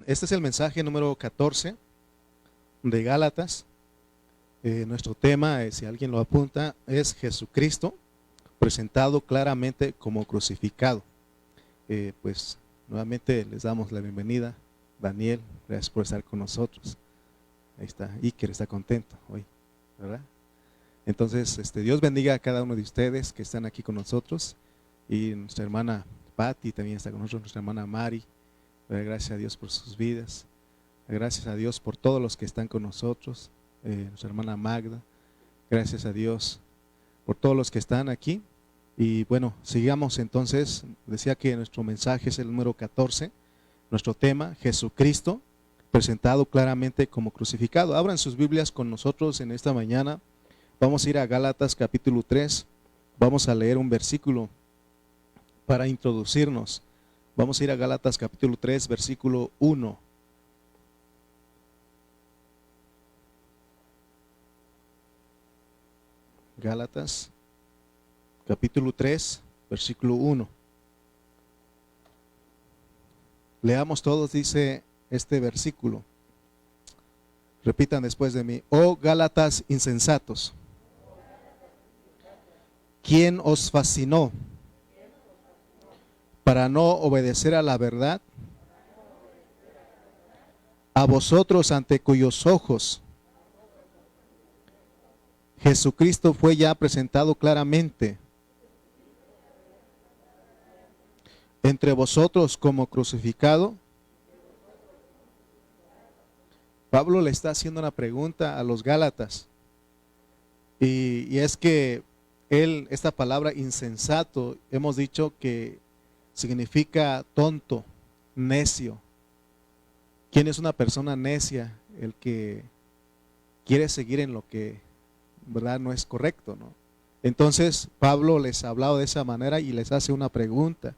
Este es el mensaje número 14 de Gálatas. Nuestro tema, si alguien lo apunta, es Jesucristo presentado claramente como crucificado. Pues nuevamente les damos la bienvenida. Daniel, gracias por estar con nosotros. Ahí está, Iker está contento hoy, ¿verdad? Entonces, Dios bendiga a cada uno de ustedes que están aquí con nosotros. Y nuestra hermana Patti también está con nosotros, nuestra hermana Mari. Gracias a Dios por sus vidas. Gracias a Dios por todos los que están con nosotros. Nuestra hermana Magda. Gracias a Dios por todos los que están aquí. Y bueno, sigamos entonces. Decía que nuestro mensaje es el número 14. Nuestro tema, Jesucristo presentado claramente como crucificado. Abran sus Biblias con nosotros en esta mañana. Vamos a ir a Gálatas capítulo 3. Vamos a leer un versículo para introducirnos. Vamos a ir a Gálatas capítulo 3, versículo 1. Gálatas capítulo 3, versículo 1. Leamos todos, dice este versículo. Repitan después de mí. Oh Gálatas insensatos, ¿quién os fascinó para no obedecer a la verdad? A vosotros ante cuyos ojos Jesucristo fue ya presentado claramente entre vosotros como crucificado. Pablo le está haciendo una pregunta a los Gálatas, y es que esta palabra insensato, hemos dicho que significa tonto, necio. ¿Quién es una persona necia? El que quiere seguir en lo que, ¿verdad?, no es correcto, ¿no? Entonces Pablo les ha hablado de esa manera y les hace una pregunta.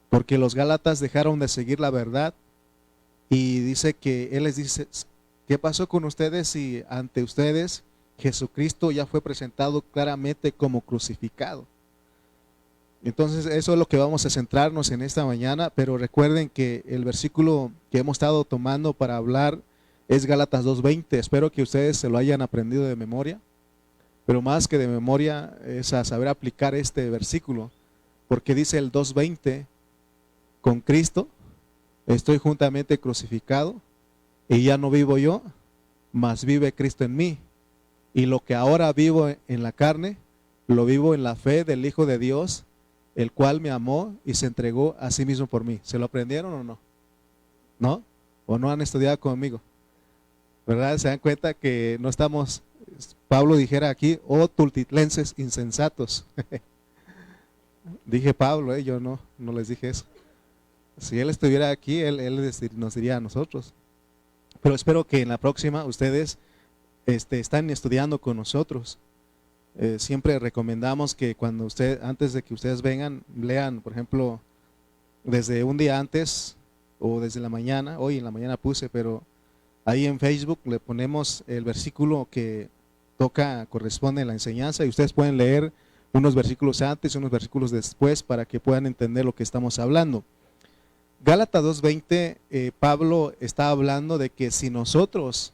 Porque los Gálatas dejaron de seguir la verdad, y dice que él les dice, ¿qué pasó con ustedes si ante ustedes Jesucristo ya fue presentado claramente como crucificado? Entonces eso es lo que vamos a centrarnos en esta mañana, pero recuerden que el versículo que hemos estado tomando para hablar es Gálatas 2:20. Espero que ustedes se lo hayan aprendido de memoria, pero más que de memoria es a saber aplicar este versículo, porque dice el 2:20, con Cristo estoy juntamente crucificado, y ya no vivo yo, mas vive Cristo en mí. Y lo que ahora vivo en la carne, lo vivo en la fe del Hijo de Dios, el cual me amó y se entregó a sí mismo por mí. ¿Se lo aprendieron o no? ¿No? ¿O no han estudiado conmigo? ¿Verdad? ¿Se dan cuenta que no estamos, Pablo dijera aquí, oh tultitlenses insensatos? Dije Pablo, yo no les dije eso. Si él estuviera aquí, él nos diría a nosotros. Pero espero que en la próxima ustedes están estudiando con nosotros. Siempre recomendamos que antes de que ustedes vengan, lean, por ejemplo, desde un día antes o desde la mañana. Hoy en la mañana puse, pero ahí en Facebook le ponemos el versículo que corresponde a la enseñanza, y ustedes pueden leer unos versículos antes y unos versículos después para que puedan entender lo que estamos hablando. Gálatas 2:20, Pablo está hablando de que si nosotros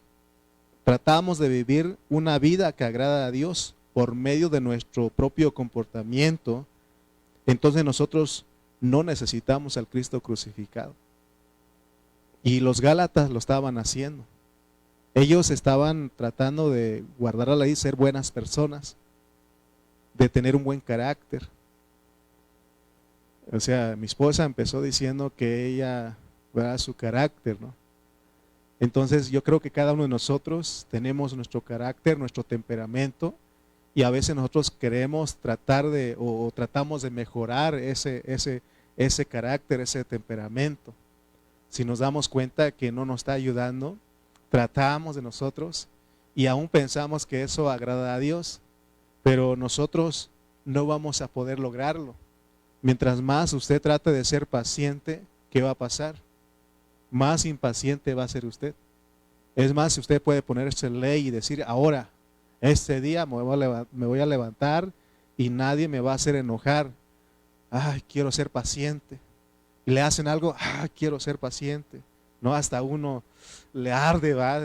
tratamos de vivir una vida que agrada a Dios por medio de nuestro propio comportamiento, entonces nosotros no necesitamos al Cristo crucificado. Y los Gálatas lo estaban haciendo. Ellos estaban tratando de guardar la ley, ser buenas personas, de tener un buen carácter. O sea, mi esposa empezó diciendo que ella, ¿verdad?, su carácter, ¿no? Entonces yo creo que cada uno de nosotros tenemos nuestro carácter, nuestro temperamento, y a veces nosotros queremos tratamos de mejorar ese carácter, ese temperamento. Si nos damos cuenta que no nos está ayudando, tratamos de nosotros y aún pensamos que eso agrada a Dios, pero nosotros no vamos a poder lograrlo. Mientras más usted trate de ser paciente, ¿qué va a pasar? Más impaciente va a ser usted. Es más, usted puede ponerse ley y decir, ahora, este día me voy a levantar y nadie me va a hacer enojar. Ay, quiero ser paciente. y le hacen algo, quiero ser paciente, ¿no? Hasta uno le arde, ¿va?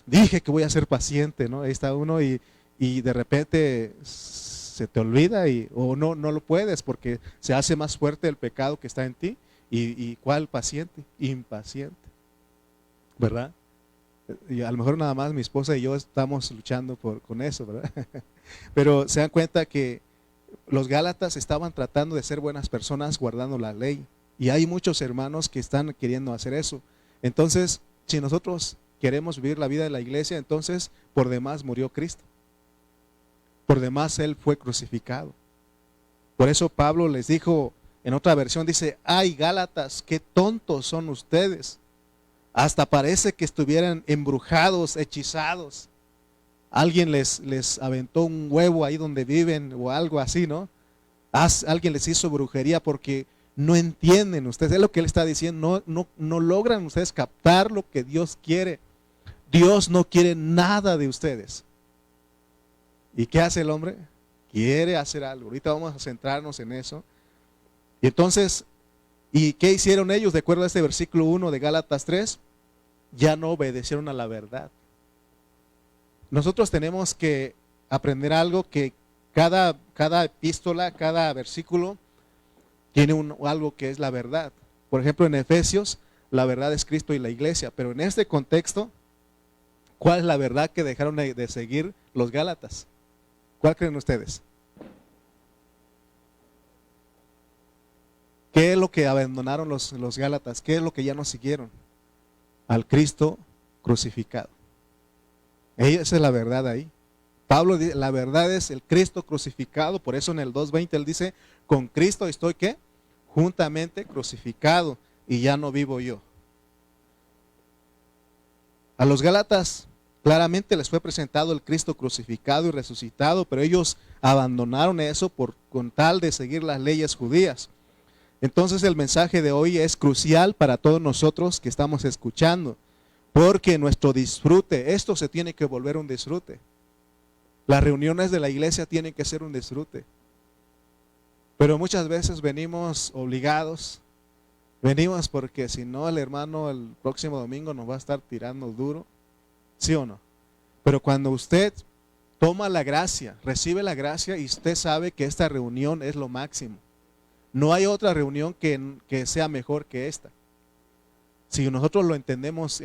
Dije que voy a ser paciente, ¿no? Ahí está uno y de repente se te olvida o no lo puedes porque se hace más fuerte el pecado que está en ti. ¿Y cuál paciente? Impaciente, ¿verdad? Y a lo mejor nada más mi esposa y yo estamos luchando con eso, ¿verdad? Pero se dan cuenta que los Gálatas estaban tratando de ser buenas personas guardando la ley. Y hay muchos hermanos que están queriendo hacer eso. Entonces, si nosotros queremos vivir la vida de la iglesia, entonces por demás murió Cristo. Por demás Él fue crucificado. Por eso Pablo les dijo, en otra versión dice, ay Gálatas, qué tontos son ustedes. Hasta parece que estuvieran embrujados, hechizados. Alguien les aventó un huevo ahí donde viven o algo así, ¿no? Alguien les hizo brujería porque no entienden ustedes. Es lo que él está diciendo. No logran ustedes captar lo que Dios quiere. Dios no quiere nada de ustedes. ¿Y qué hace el hombre? Quiere hacer algo. Ahorita vamos a centrarnos en eso. Y entonces, ¿y qué hicieron ellos? De acuerdo a este versículo 1 de Gálatas 3, ya no obedecieron a la verdad. Nosotros tenemos que aprender algo, que cada epístola, cada versículo tiene algo que es la verdad. Por ejemplo, en Efesios, la verdad es Cristo y la iglesia. Pero en este contexto, ¿cuál es la verdad que dejaron de seguir los Gálatas? ¿Cuál creen ustedes? ¿Qué es lo que abandonaron los Gálatas? ¿Qué es lo que ya no siguieron? Al Cristo crucificado. Esa es la verdad ahí. Pablo dice, la verdad es el Cristo crucificado. Por eso en el 2:20 él dice, con Cristo estoy ¿qué? Juntamente crucificado y ya no vivo yo. A los Gálatas claramente les fue presentado el Cristo crucificado y resucitado, pero ellos abandonaron eso con tal de seguir las leyes judías. Entonces el mensaje de hoy es crucial para todos nosotros que estamos escuchando, porque nuestro disfrute, esto se tiene que volver un disfrute. Las reuniones de la iglesia tienen que ser un disfrute. Pero muchas veces venimos obligados, venimos porque si no el hermano el próximo domingo nos va a estar tirando duro, ¿sí o no? Pero cuando usted toma la gracia, recibe la gracia y usted sabe que esta reunión es lo máximo. No hay otra reunión que sea mejor que esta. Si nosotros lo entendemos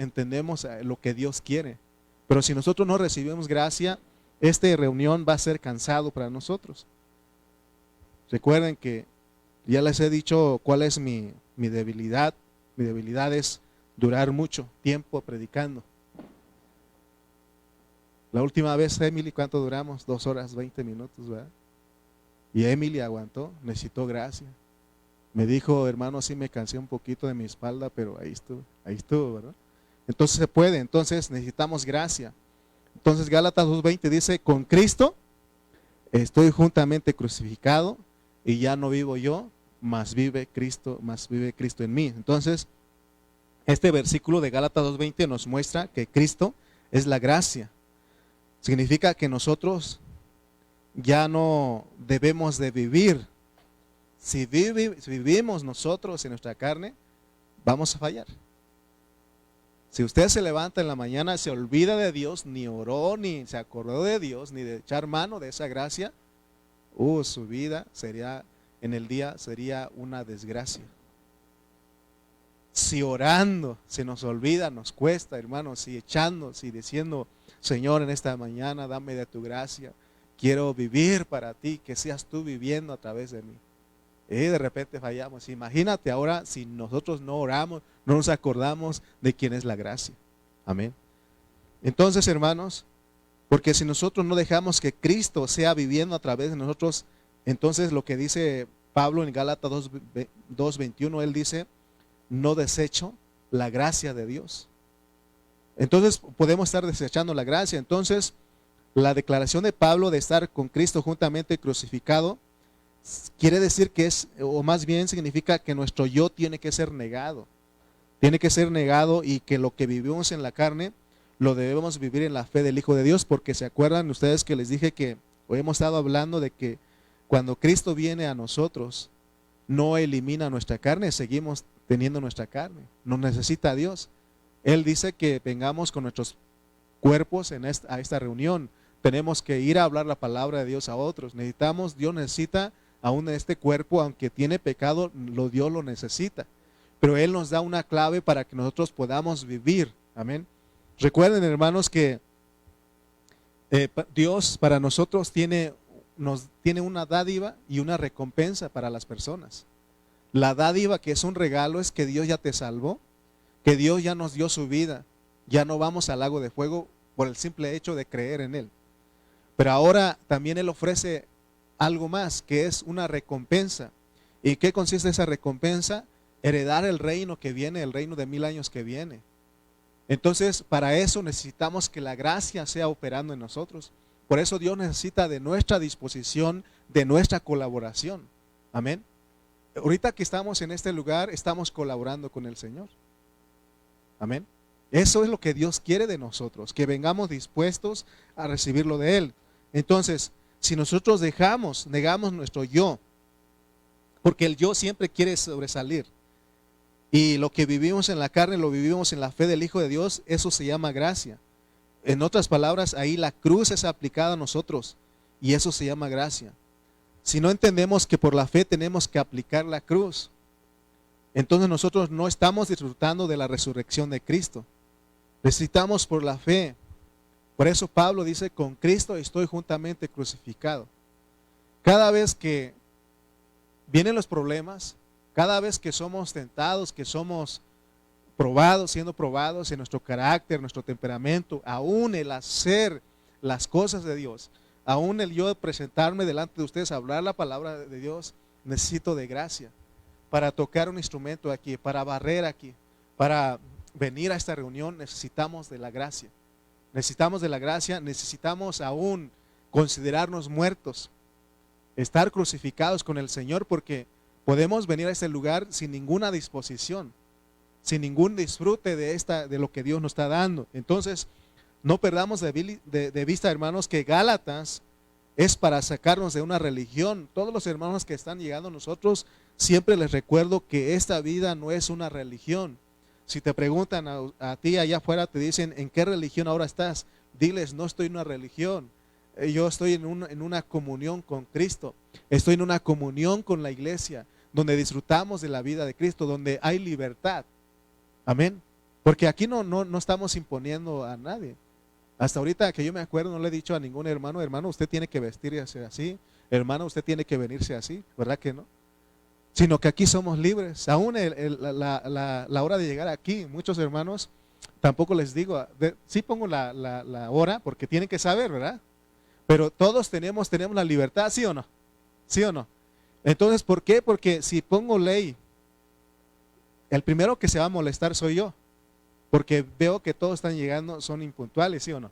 lo que Dios quiere. Pero si nosotros no recibimos gracia, esta reunión va a ser cansado para nosotros. Recuerden que ya les he dicho cuál es mi debilidad. Mi debilidad es durar mucho tiempo predicando. La última vez, Emily, ¿cuánto duramos? 2 horas 20 minutos, ¿verdad? Y Emily aguantó, necesitó gracia. Me dijo, hermano, sí me cansé un poquito de mi espalda, pero ahí estuvo, ¿verdad? Entonces se puede, entonces necesitamos gracia. Entonces Gálatas 2:20 dice, con Cristo estoy juntamente crucificado y ya no vivo yo, mas vive Cristo en mí. Entonces, este versículo de Gálatas 2:20 nos muestra que Cristo es la gracia. Significa que nosotros ya no debemos de vivir. Si vivimos nosotros en nuestra carne, vamos a fallar. Si usted se levanta en la mañana, se olvida de Dios, ni oró, ni se acordó de Dios, ni de echar mano de esa gracia, su vida en el día sería una desgracia. Si orando se nos olvida, nos cuesta, hermanos, si echando, si diciendo, Señor, en esta mañana dame de tu gracia, quiero vivir para ti, que seas tú viviendo a través de mí. Y de repente fallamos. Imagínate ahora si nosotros no oramos, no nos acordamos de quién es la gracia. Amén. Entonces, hermanos, porque si nosotros no dejamos que Cristo sea viviendo a través de nosotros, entonces lo que dice Pablo en Gálatas 2:21, él dice, no desecho la gracia de Dios. Entonces podemos estar desechando la gracia. Entonces la declaración de Pablo de estar con Cristo juntamente crucificado quiere decir que o más bien significa que nuestro yo tiene que ser negado. Tiene que ser negado y que lo que vivimos en la carne lo debemos vivir en la fe del Hijo de Dios, porque se acuerdan ustedes que les dije que hoy hemos estado hablando de que cuando Cristo viene a nosotros, no elimina nuestra carne, seguimos teniendo nuestra carne. Nos necesita Dios. Él dice que vengamos con nuestros cuerpos a esta reunión. Tenemos que ir a hablar la palabra de Dios a otros. Dios necesita aún en este cuerpo, aunque tiene pecado, Dios lo necesita. Pero Él nos da una clave para que nosotros podamos vivir. Amén. Recuerden, hermanos, que Dios para nosotros tiene una dádiva y una recompensa para las personas. La dádiva, que es un regalo, es que Dios ya te salvó, que Dios ya nos dio su vida. Ya no vamos al lago de fuego por el simple hecho de creer en Él. Pero ahora también Él ofrece algo más, que es una recompensa. ¿Y qué consiste esa recompensa? Heredar el reino que viene, el reino de 1000 años que viene. Entonces, para eso necesitamos que la gracia sea operando en nosotros. Por eso Dios necesita de nuestra disposición, de nuestra colaboración. Amén. Ahorita que estamos en este lugar, estamos colaborando con el Señor. Amén. Eso es lo que Dios quiere de nosotros, que vengamos dispuestos a recibirlo de Él. Entonces, si nosotros negamos nuestro yo, porque el yo siempre quiere sobresalir, y lo que vivimos en la carne lo vivimos en la fe del Hijo de Dios, eso se llama gracia. En otras palabras, ahí la cruz es aplicada a nosotros y eso se llama gracia. Si no entendemos que por la fe tenemos que aplicar la cruz, entonces nosotros no estamos disfrutando de la resurrección de Cristo. Necesitamos por la fe. Por eso Pablo dice, con Cristo estoy juntamente crucificado. Cada vez que vienen los problemas, cada vez que somos tentados, que somos probados, siendo probados en nuestro carácter, nuestro temperamento, aún el hacer las cosas de Dios, aún el yo presentarme delante de ustedes, hablar la palabra de Dios, necesito de gracia para tocar un instrumento aquí, para barrer aquí, para venir a esta reunión. Necesitamos de la gracia. Necesitamos de la gracia, necesitamos aún considerarnos muertos, estar crucificados con el Señor, porque podemos venir a este lugar sin ninguna disposición, sin ningún disfrute de lo que Dios nos está dando. Entonces, no perdamos de vista, hermanos, que Gálatas es para sacarnos de una religión. Todos los hermanos que están llegando a nosotros, siempre les recuerdo que esta vida no es una religión. Si te preguntan a ti allá afuera, te dicen, ¿en qué religión ahora estás? Diles, no estoy en una religión. Yo estoy en una comunión con Cristo. Estoy en una comunión con la iglesia, donde disfrutamos de la vida de Cristo, donde hay libertad. Amén. Porque aquí no estamos imponiendo a nadie. Hasta ahorita que yo me acuerdo, no le he dicho a ningún hermano, usted tiene que vestirse así, hermano, usted tiene que venirse así, ¿verdad que no? Sino que aquí somos libres. Aún la hora de llegar aquí, muchos hermanos, tampoco les digo, sí pongo la hora, porque tienen que saber, ¿verdad? Pero todos tenemos la libertad, ¿sí o no? ¿Sí o no? Entonces, ¿por qué? Porque si pongo ley, el primero que se va a molestar soy yo, porque veo que todos están llegando, son impuntuales, ¿sí o no?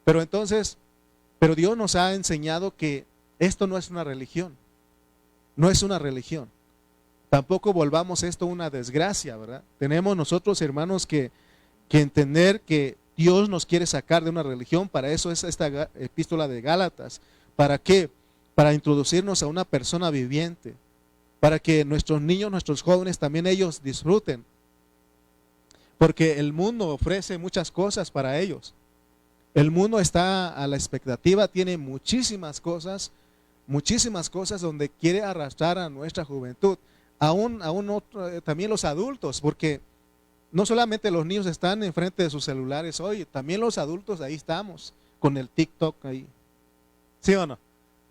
Pero Dios nos ha enseñado que esto no es una religión, no es una religión. Tampoco volvamos esto una desgracia, ¿verdad? Tenemos nosotros, hermanos, que entender que Dios nos quiere sacar de una religión. Para eso es esta epístola de Gálatas. ¿Para qué? Para introducirnos a una persona viviente, para que nuestros niños, nuestros jóvenes, también ellos disfruten. Porque el mundo ofrece muchas cosas para ellos. El mundo está a la expectativa, tiene muchísimas cosas donde quiere arrastrar a nuestra juventud. También los adultos, porque no solamente los niños están enfrente de sus celulares hoy, también los adultos ahí estamos, con el TikTok ahí. ¿Sí o no?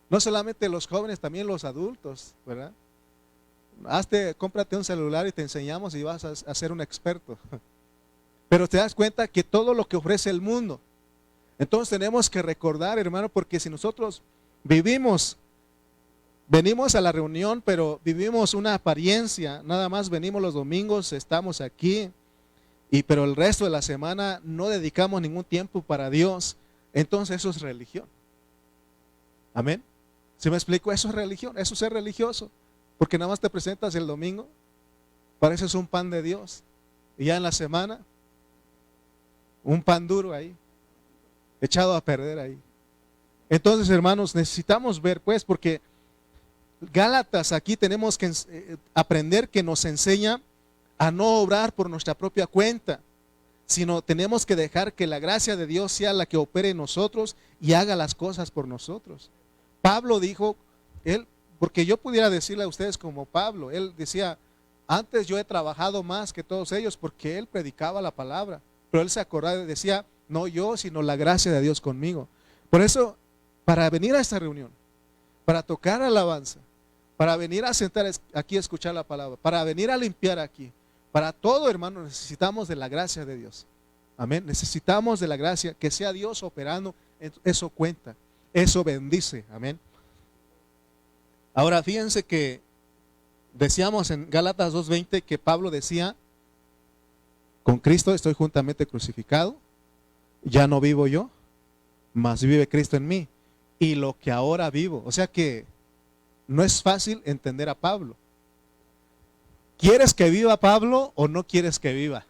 No solamente los jóvenes, también los adultos, ¿verdad? Cómprate un celular y te enseñamos y vas a ser un experto. Pero te das cuenta que todo lo que ofrece el mundo. Entonces tenemos que recordar, hermano, porque si nosotros venimos a la reunión, pero vivimos una apariencia, nada más venimos los domingos, estamos aquí, pero el resto de la semana no dedicamos ningún tiempo para Dios, entonces eso es religión. Amén. ¿Sí me explico? Eso es religión, eso es ser religioso, porque nada más te presentas el domingo, pareces un pan de Dios, y ya en la semana, un pan duro ahí, echado a perder ahí. Entonces, hermanos, necesitamos ver, pues, porque Gálatas, aquí tenemos que aprender que nos enseña a no obrar por nuestra propia cuenta, sino tenemos que dejar que la gracia de Dios sea la que opere en nosotros y haga las cosas por nosotros. Pablo dijo, porque yo pudiera decirle a ustedes como Pablo, él decía, antes yo he trabajado más que todos ellos porque él predicaba la palabra, pero él se acordaba y decía, no yo, sino la gracia de Dios conmigo. Por eso, para venir a esta reunión, para tocar alabanza, para venir a sentar aquí a escuchar la palabra, para venir a limpiar aquí, para todo, hermano, necesitamos de la gracia de Dios. Amén. Necesitamos de la gracia, que sea Dios operando, eso cuenta, eso bendice. Amén. Ahora fíjense que decíamos en Gálatas 2:20 que Pablo decía, con Cristo estoy juntamente crucificado, ya no vivo yo, mas vive Cristo en mí, y lo que ahora vivo. O sea que no es fácil entender a Pablo. ¿Quieres que viva Pablo o no quieres que viva?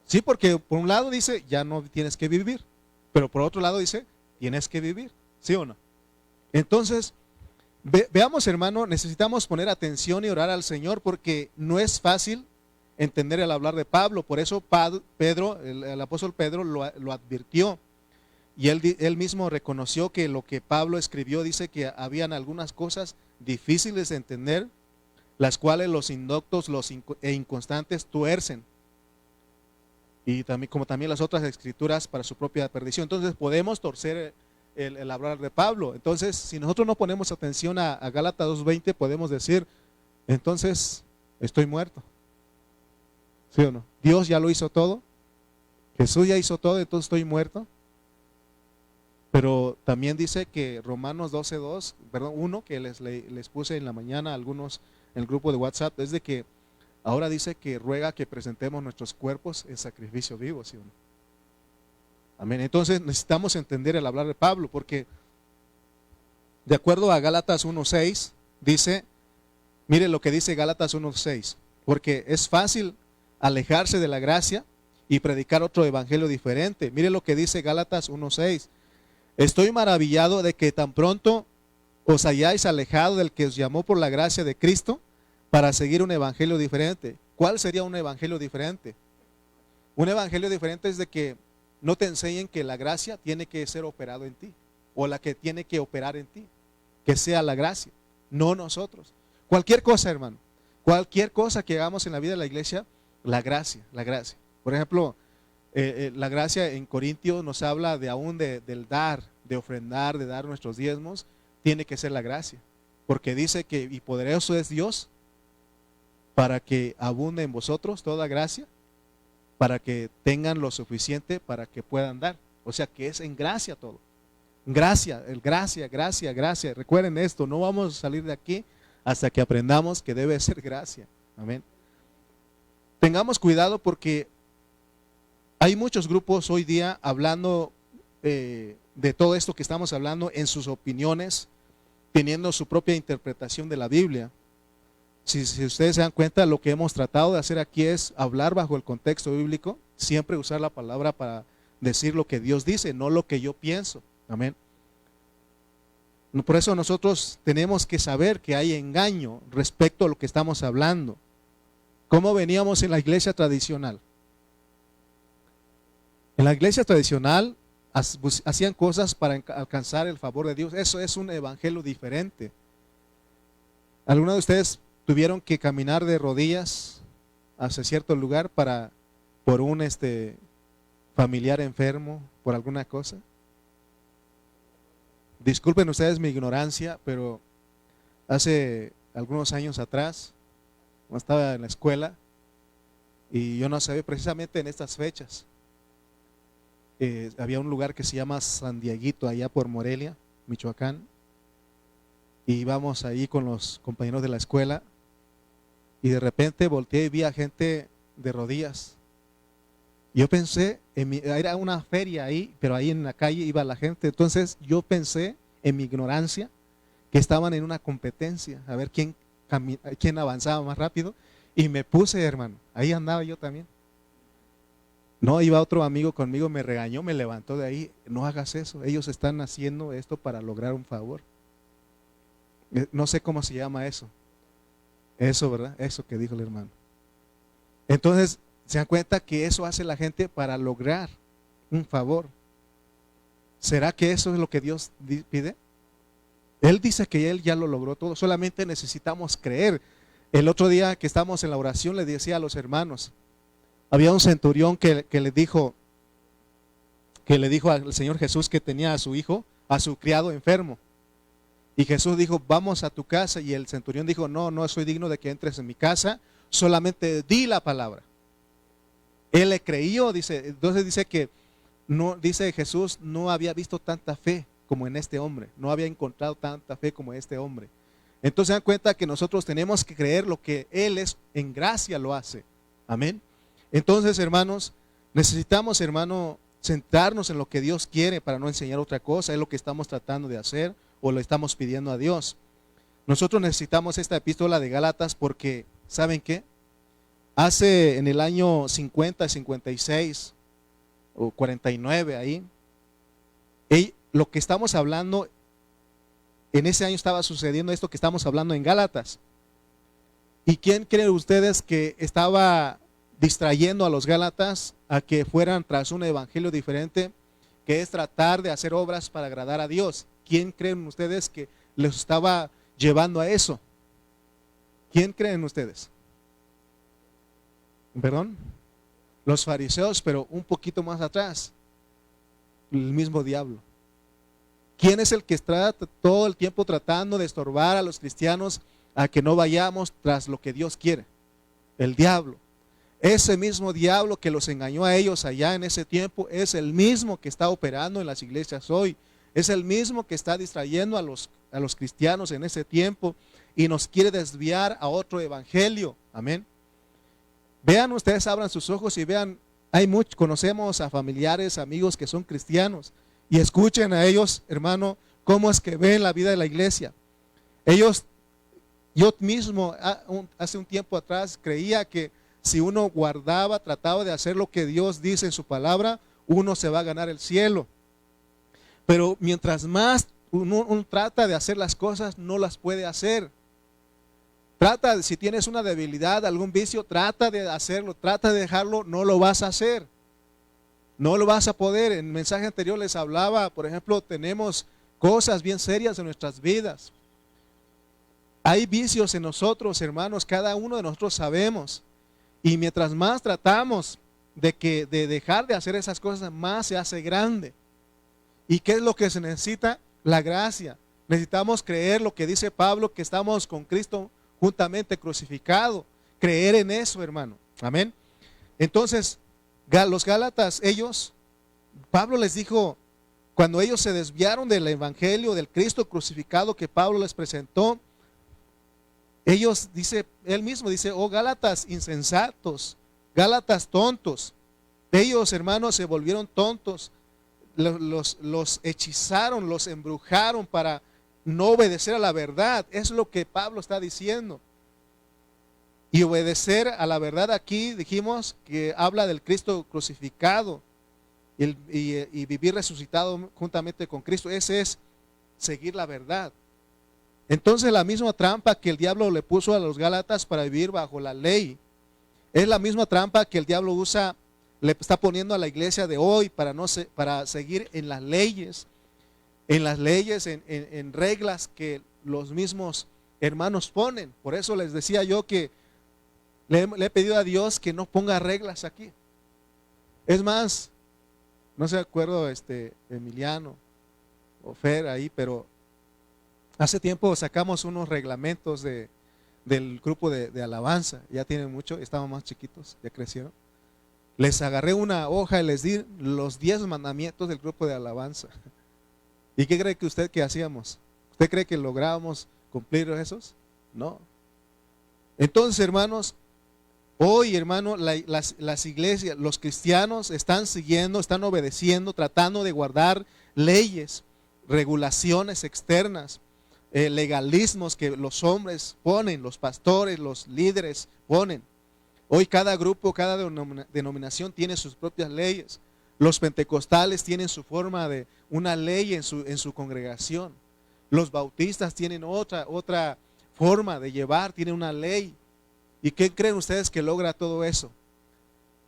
Sí, porque por un lado dice, ya no tienes que vivir, pero por otro lado dice, tienes que vivir, ¿sí o no? Entonces, veamos, hermano, necesitamos poner atención y orar al Señor porque no es fácil entender el hablar de Pablo. Por eso Pedro, el apóstol Pedro lo advirtió. Y él mismo reconoció que lo que Pablo escribió dice que habían algunas cosas difíciles de entender, las cuales los indoctos e inconstantes tuercen. Y también, como también las otras escrituras para su propia perdición. Entonces podemos torcer el hablar de Pablo. Entonces, si nosotros no ponemos atención a Gálatas 2:20, podemos decir, entonces estoy muerto. ¿Sí o no? Dios ya lo hizo todo. Jesús ya hizo todo, entonces estoy muerto. Pero también dice que Romanos 1 que les puse en la mañana a algunos en el grupo de WhatsApp, es de que ahora dice que ruega que presentemos nuestros cuerpos en sacrificio vivo, ¿sí o no? Amén. Entonces necesitamos entender el hablar de Pablo, porque de acuerdo a Gálatas 1:6, dice, mire lo que dice Gálatas 1:6, porque es fácil alejarse de la gracia y predicar otro evangelio diferente. Mire lo que dice Gálatas 1:6. Estoy maravillado de que tan pronto os hayáis alejado del que os llamó por la gracia de Cristo para seguir un evangelio diferente. ¿Cuál sería un evangelio diferente? Un evangelio diferente es de que no te enseñen que la gracia tiene que ser operado en ti, o la que tiene que operar en ti, que sea la gracia, no nosotros. Cualquier cosa, hermano, cualquier cosa que hagamos en la vida de la iglesia, la gracia, la gracia. Por ejemplo, la gracia en Corintios nos habla del dar, de ofrendar, de dar nuestros diezmos, tiene que ser la gracia, porque dice que y poderoso es Dios para que abunde en vosotros toda gracia, para que tengan lo suficiente para que puedan dar. O sea que es en gracia todo. Gracia, gracia, gracia. Recuerden esto, no vamos a salir de aquí hasta que aprendamos que debe ser gracia. Amén. Tengamos cuidado porque hay muchos grupos hoy día hablando de todo esto que estamos hablando en sus opiniones, teniendo su propia interpretación de la Biblia. Si ustedes se dan cuenta, lo que hemos tratado de hacer aquí es hablar bajo el contexto bíblico, siempre usar la palabra para decir lo que Dios dice, no lo que yo pienso. Amén. Por eso nosotros tenemos que saber que hay engaño respecto a lo que estamos hablando. ¿Cómo veníamos en la iglesia tradicional? En la iglesia tradicional hacían cosas para alcanzar el favor de Dios. Eso es un evangelio diferente. ¿Algunos de ustedes tuvieron que caminar de rodillas hacia cierto lugar por un familiar enfermo, por alguna cosa? Disculpen ustedes mi ignorancia, pero hace algunos años atrás, cuando estaba en la escuela, y yo no sabía precisamente en estas fechas, había un lugar que se llama San Dieguito, allá por Morelia, Michoacán, y íbamos ahí con los compañeros de la escuela, y de repente volteé y vi a gente de rodillas. Yo pensé, era una feria ahí, pero ahí en la calle iba la gente, entonces yo pensé en mi ignorancia que estaban en una competencia, a ver quién avanzaba más rápido, y me puse, hermano, ahí andaba yo también. No, iba otro amigo conmigo, me regañó, me levantó de ahí, no hagas eso, ellos están haciendo esto para lograr un favor. No sé cómo se llama eso. Eso, ¿verdad? Eso que dijo el hermano. Entonces, se dan cuenta que eso hace la gente para lograr un favor. ¿Será que eso es lo que Dios pide? Él dice que Él ya lo logró todo, solamente necesitamos creer. El otro día que estábamos en la oración le decía a los hermanos, había un centurión que le dijo al Señor Jesús que tenía a su hijo, a su criado enfermo. Y Jesús dijo, vamos a tu casa. Y el centurión dijo, no soy digno de que entres en mi casa, solamente di la palabra. Él le creyó, dice. Entonces dice que no, dice Jesús, no había visto tanta fe como en este hombre, no había encontrado tanta fe como este hombre. Entonces se dan cuenta que nosotros tenemos que creer lo que Él es, en gracia lo hace. Amén. Entonces, hermanos, necesitamos, hermano, centrarnos en lo que Dios quiere para no enseñar otra cosa. Es lo que estamos tratando de hacer o lo estamos pidiendo a Dios. Nosotros necesitamos esta epístola de Gálatas porque, ¿saben qué? Hace en el año 50, 56 o 49 ahí, lo que estamos hablando, en ese año estaba sucediendo esto que estamos hablando en Gálatas. ¿Y quién creen ustedes que estaba distrayendo a los Gálatas a que fueran tras un evangelio diferente, que es tratar de hacer obras para agradar a Dios? ¿Quién creen ustedes que les estaba llevando a eso? ¿Quién creen ustedes? ¿Perdón? Los fariseos, pero un poquito más atrás, el mismo diablo. ¿Quién es el que está todo el tiempo tratando de estorbar a los cristianos a que no vayamos tras lo que Dios quiere? El diablo. Ese mismo diablo que los engañó a ellos allá en ese tiempo es el mismo que está operando en las iglesias hoy. Es el mismo que está distrayendo a los cristianos en ese tiempo y nos quiere desviar a otro evangelio. Amén. Vean ustedes, abran sus ojos y vean, conocemos a familiares, amigos que son cristianos. Y escuchen a ellos, hermano, cómo es que ven la vida de la iglesia. Yo mismo hace un tiempo atrás creía que si uno trataba de hacer lo que Dios dice en su palabra, uno se va a ganar el cielo. Pero mientras más uno trata de hacer las cosas, no las puede hacer. Si tienes una debilidad, algún vicio, trata de hacerlo, trata de dejarlo, no lo vas a hacer. No lo vas a poder. En el mensaje anterior les hablaba, por ejemplo, tenemos cosas bien serias en nuestras vidas. Hay vicios en nosotros, hermanos, cada uno de nosotros sabemos. Y mientras más tratamos de dejar de hacer esas cosas, más se hace grande. ¿Y qué es lo que se necesita? La gracia. Necesitamos creer lo que dice Pablo, que estamos con Cristo juntamente crucificado. Creer en eso, hermano. Amén. Entonces, los Gálatas, Pablo les dijo, cuando ellos se desviaron del evangelio del Cristo crucificado que Pablo les presentó, él mismo dice, oh Gálatas insensatos, Gálatas tontos. Ellos, hermanos, se volvieron tontos, los hechizaron, los embrujaron para no obedecer a la verdad. Es lo que Pablo está diciendo. Y obedecer a la verdad aquí, dijimos que habla del Cristo crucificado y vivir resucitado juntamente con Cristo. Ese es seguir la verdad. Entonces la misma trampa que el diablo le puso a los Gálatas para vivir bajo la ley, es la misma trampa que el diablo le está poniendo a la iglesia de hoy para seguir en las leyes, en reglas que los mismos hermanos ponen. Por eso les decía yo que le he pedido a Dios que no ponga reglas aquí. Es más, no se acuerdo Emiliano o Fer ahí, pero hace tiempo sacamos unos reglamentos del grupo de alabanza. Ya tienen mucho, estaban más chiquitos, ya crecieron. Les agarré una hoja y les di los 10 mandamientos del grupo de alabanza. ¿Y qué cree que usted que hacíamos? ¿Usted cree que lográbamos cumplir esos? No. Entonces, hermanos, hoy, hermano, las iglesias, los cristianos están siguiendo, están obedeciendo, tratando de guardar leyes, regulaciones externas, legalismos que los hombres ponen, los pastores, los líderes ponen. Hoy cada grupo, cada denominación tiene sus propias leyes. Los pentecostales tienen su forma de una ley en su congregación. Los bautistas tienen otra forma de llevar, tienen una ley. ¿Y qué creen ustedes que logra todo eso?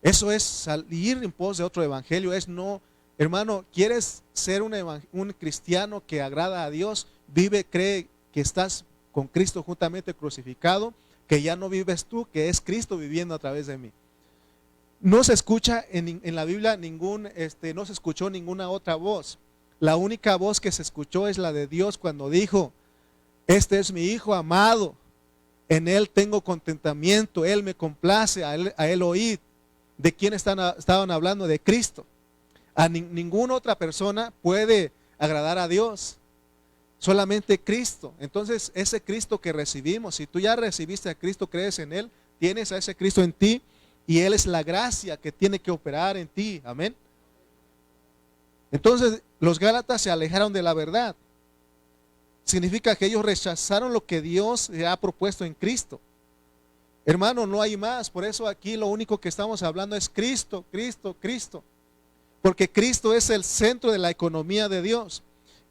Eso es salir en pos de otro evangelio, es no, hermano, ¿quieres ser un cristiano que agrada a Dios? Vive, cree que estás con Cristo juntamente crucificado, que ya no vives tú, que es Cristo viviendo a través de mí. No se escucha en la Biblia no se escuchó ninguna otra voz. La única voz que se escuchó es la de Dios cuando dijo: este es mi Hijo amado, en Él tengo contentamiento, Él me complace, a él oíd. ¿De quién estaban hablando? De Cristo. Ninguna otra persona puede agradar a Dios, solamente Cristo. Entonces ese Cristo que recibimos, si tú ya recibiste a Cristo, crees en Él, tienes a ese Cristo en ti, y Él es la gracia que tiene que operar en ti, amén. Entonces los Gálatas se alejaron de la verdad. Significa que ellos rechazaron lo que Dios le ha propuesto en Cristo. Hermano, no hay más. Por eso aquí lo único que estamos hablando es Cristo, Cristo, Cristo. Porque Cristo es el centro de la economía de Dios.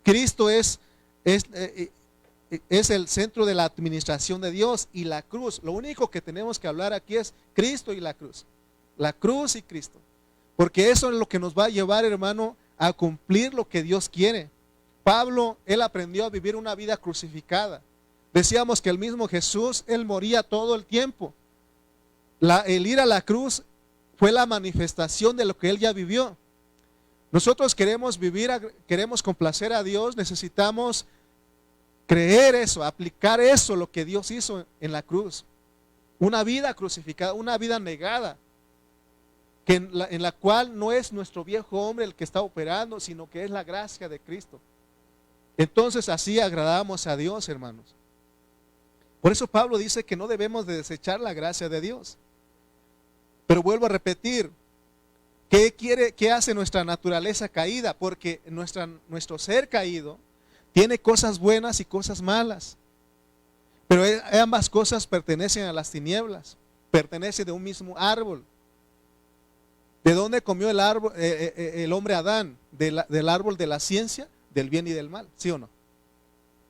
Cristo es el centro de la administración de Dios, y la cruz. Lo único que tenemos que hablar aquí es Cristo y la cruz. La cruz y Cristo. Porque eso es lo que nos va a llevar, hermano, a cumplir lo que Dios quiere. Pablo, él aprendió a vivir una vida crucificada. Decíamos que el mismo Jesús, él moría todo el tiempo. El ir a la cruz fue la manifestación de lo que él ya vivió. Nosotros queremos vivir, queremos complacer a Dios, necesitamos creer eso, aplicar eso, lo que Dios hizo en la cruz. Una vida crucificada, una vida negada, en la cual no es nuestro viejo hombre el que está operando, sino que es la gracia de Cristo. Entonces así agradamos a Dios, hermanos. Por eso Pablo dice que no debemos de desechar la gracia de Dios. Pero vuelvo a repetir, ¿qué hace nuestra naturaleza caída? Porque nuestro ser caído tiene cosas buenas y cosas malas. Pero ambas cosas pertenecen a las tinieblas, pertenecen de un mismo árbol. ¿De dónde comió el hombre Adán? Del árbol de la ciencia, del bien y del mal, ¿sí o no?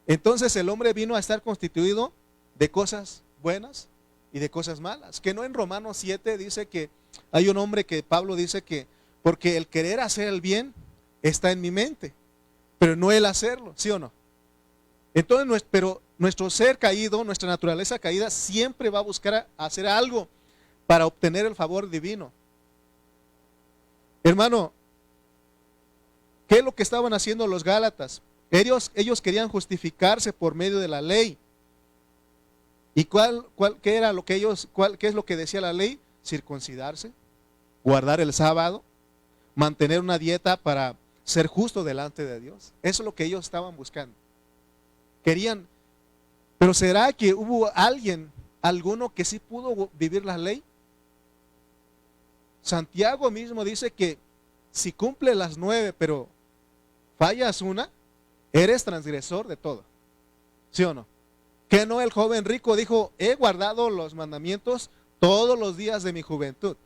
Entonces el hombre vino a estar constituido de cosas buenas y de cosas malas. Que no en Romanos 7 dice que hay un hombre que Pablo dice que porque el querer hacer el bien está en mi mente, pero no el hacerlo, ¿sí o no? Entonces, pero nuestro ser caído, nuestra naturaleza caída siempre va a buscar hacer algo para obtener el favor divino. Hermano, ¿qué es lo que estaban haciendo los Gálatas? Ellos querían justificarse por medio de la ley. ¿Y qué es lo que decía la ley? Circuncidarse, guardar el sábado, mantener una dieta para ser justo delante de Dios. Eso es lo que ellos estaban buscando. Querían, pero ¿será que hubo alguno que sí pudo vivir la ley? Santiago mismo dice que si cumple las 9, pero fallas una, eres transgresor de todo. ¿Sí o no? Que no el joven rico dijo: he guardado los mandamientos todos los días de mi juventud.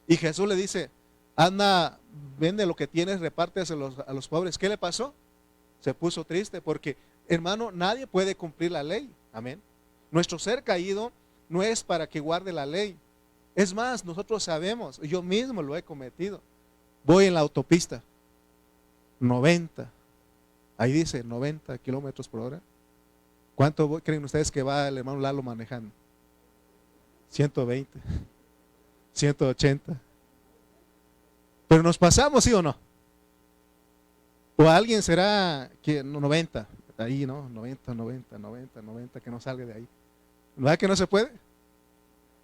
Y Jesús le dice: anda, vende lo que tienes, repárteselo a los pobres. ¿Qué le pasó? Se puso triste porque, hermano, nadie puede cumplir la ley. Amén. Nuestro ser caído no es para que guarde la ley. Es más, nosotros sabemos, yo mismo lo he cometido. Voy en la autopista, 90, ahí dice 90 kilómetros por hora. ¿Cuánto creen ustedes que va el hermano Lalo manejando? 120, 180. Pero nos pasamos, ¿sí o no? O alguien será que 90, ahí, ¿no? 90, 90, 90, 90, que no salga de ahí. ¿Verdad que no se puede?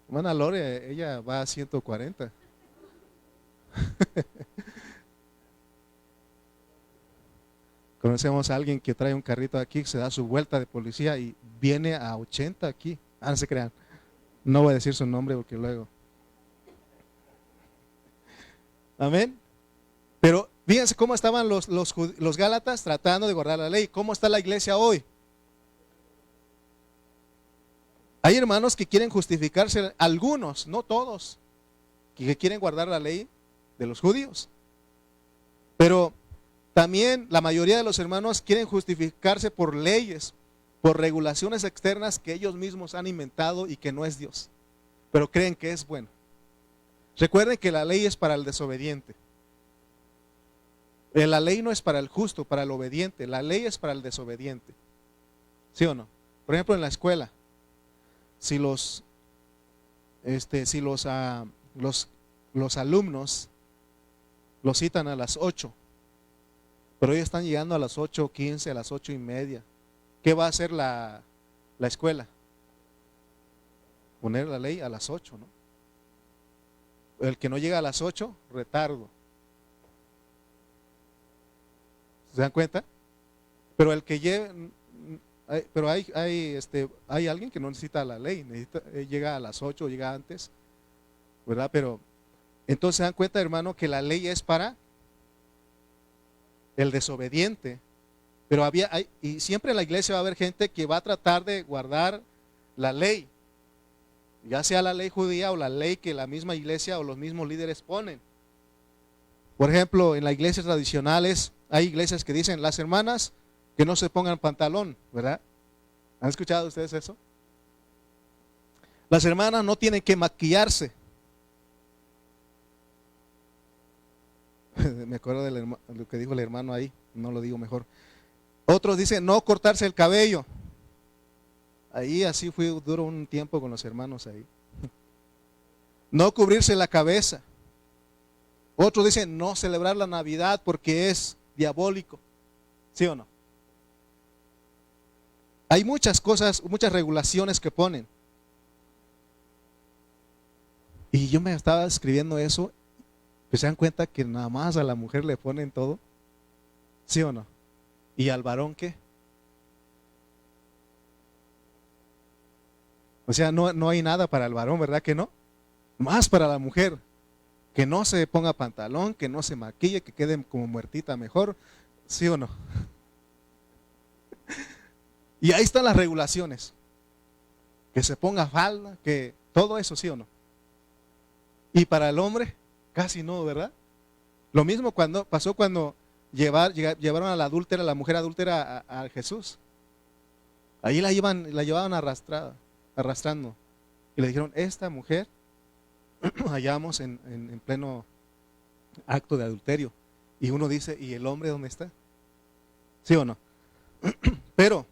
Hermana Lore, ella va a 140. Conocemos a alguien que trae un carrito aquí, se da su vuelta de policía y viene a 80 aquí. No se crean. No voy a decir su nombre porque luego. Amén. Pero fíjense cómo estaban los Gálatas tratando de guardar la ley. ¿Cómo está la iglesia hoy? Hay hermanos que quieren justificarse, algunos, no todos, que quieren guardar la ley de los judíos. Pero También la mayoría de los hermanos quieren justificarse por leyes, por regulaciones externas que ellos mismos han inventado y que no es Dios, pero creen que es bueno. Recuerden que la ley es para el desobediente. La ley no es para el justo, para el obediente. La ley es para el desobediente. ¿Sí o no? Por ejemplo, en la escuela, si los alumnos los citan a las 8, pero ellos están llegando a las 8:15, a las 8:30, ¿qué va a hacer la escuela? Poner la ley a las 8, ¿no? El que no llega a las 8, retardo. ¿Se dan cuenta? Pero el que lleve, pero hay alguien que no necesita la ley, llega a las 8, llega antes, ¿verdad? Pero entonces se dan cuenta, hermano, que la ley es para el desobediente. Pero y siempre en la iglesia va a haber gente que va a tratar de guardar la ley, ya sea la ley judía o la ley que la misma iglesia o los mismos líderes ponen. Por ejemplo, en las iglesias tradicionales hay iglesias que dicen, las hermanas que no se pongan pantalón, ¿verdad? ¿Han escuchado ustedes eso? Las hermanas no tienen que maquillarse. Me acuerdo de lo que dijo el hermano ahí, no lo digo mejor. Otros dicen, no cortarse el cabello. Ahí así duró un tiempo con los hermanos ahí. No cubrirse la cabeza. Otros dicen, no celebrar la Navidad porque es diabólico. ¿Sí o no? Hay muchas cosas, muchas regulaciones que ponen. Y yo me estaba escribiendo eso, pues se dan cuenta que nada más a la mujer le ponen todo. ¿Sí o no? ¿Y al varón qué? O sea, no hay nada para el varón, ¿verdad que no? Más para la mujer. Que no se ponga pantalón, que no se maquille, que quede como muertita mejor. ¿Sí o no? Y ahí están las regulaciones. Que se ponga falda, que todo eso, ¿sí o no? Y para el hombre, casi no, ¿verdad? Lo mismo pasó cuando llevaron a la adúltera, a la mujer adúltera a Jesús. Ahí la llevaban arrastrando. Y le dijeron, esta mujer hallamos en pleno acto de adulterio. Y uno dice, ¿y el hombre dónde está? ¿Sí o no? Pero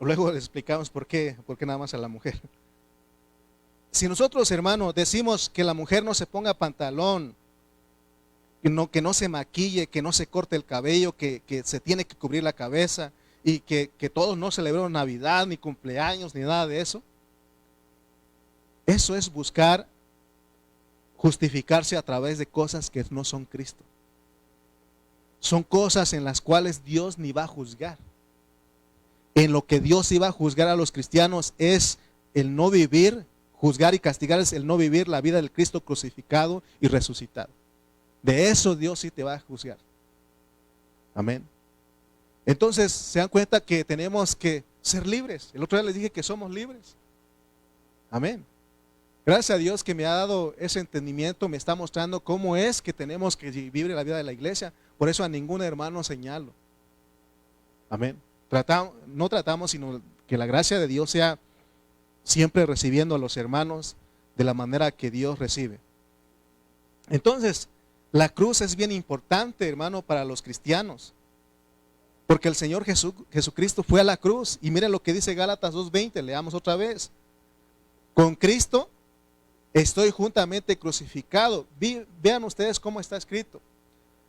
luego les explicamos por qué nada más a la mujer. Si nosotros, hermanos, decimos que la mujer no se ponga pantalón, que no se maquille, que no se corte el cabello, que se tiene que cubrir la cabeza, y que todos no celebremos Navidad, ni cumpleaños, ni nada de eso, eso es buscar justificarse a través de cosas que no son Cristo. Son cosas en las cuales Dios ni va a juzgar. En lo que Dios iba a juzgar a los cristianos es el no vivir, juzgar y castigar es el no vivir la vida del Cristo crucificado y resucitado. De eso Dios sí te va a juzgar. Amén. Entonces se dan cuenta que tenemos que ser libres. El otro día les dije que somos libres. Amén. Gracias a Dios que me ha dado ese entendimiento, me está mostrando cómo es que tenemos que vivir la vida de la iglesia. Por eso a ningún hermano señalo. Amén. No tratamos, sino que la gracia de Dios sea siempre recibiendo a los hermanos de la manera que Dios recibe. Entonces, la cruz es bien importante, hermano, para los cristianos. Porque el Señor Jesucristo fue a la cruz. Y miren lo que dice Gálatas 2:20, leamos otra vez. Con Cristo estoy juntamente crucificado. Vean ustedes cómo está escrito.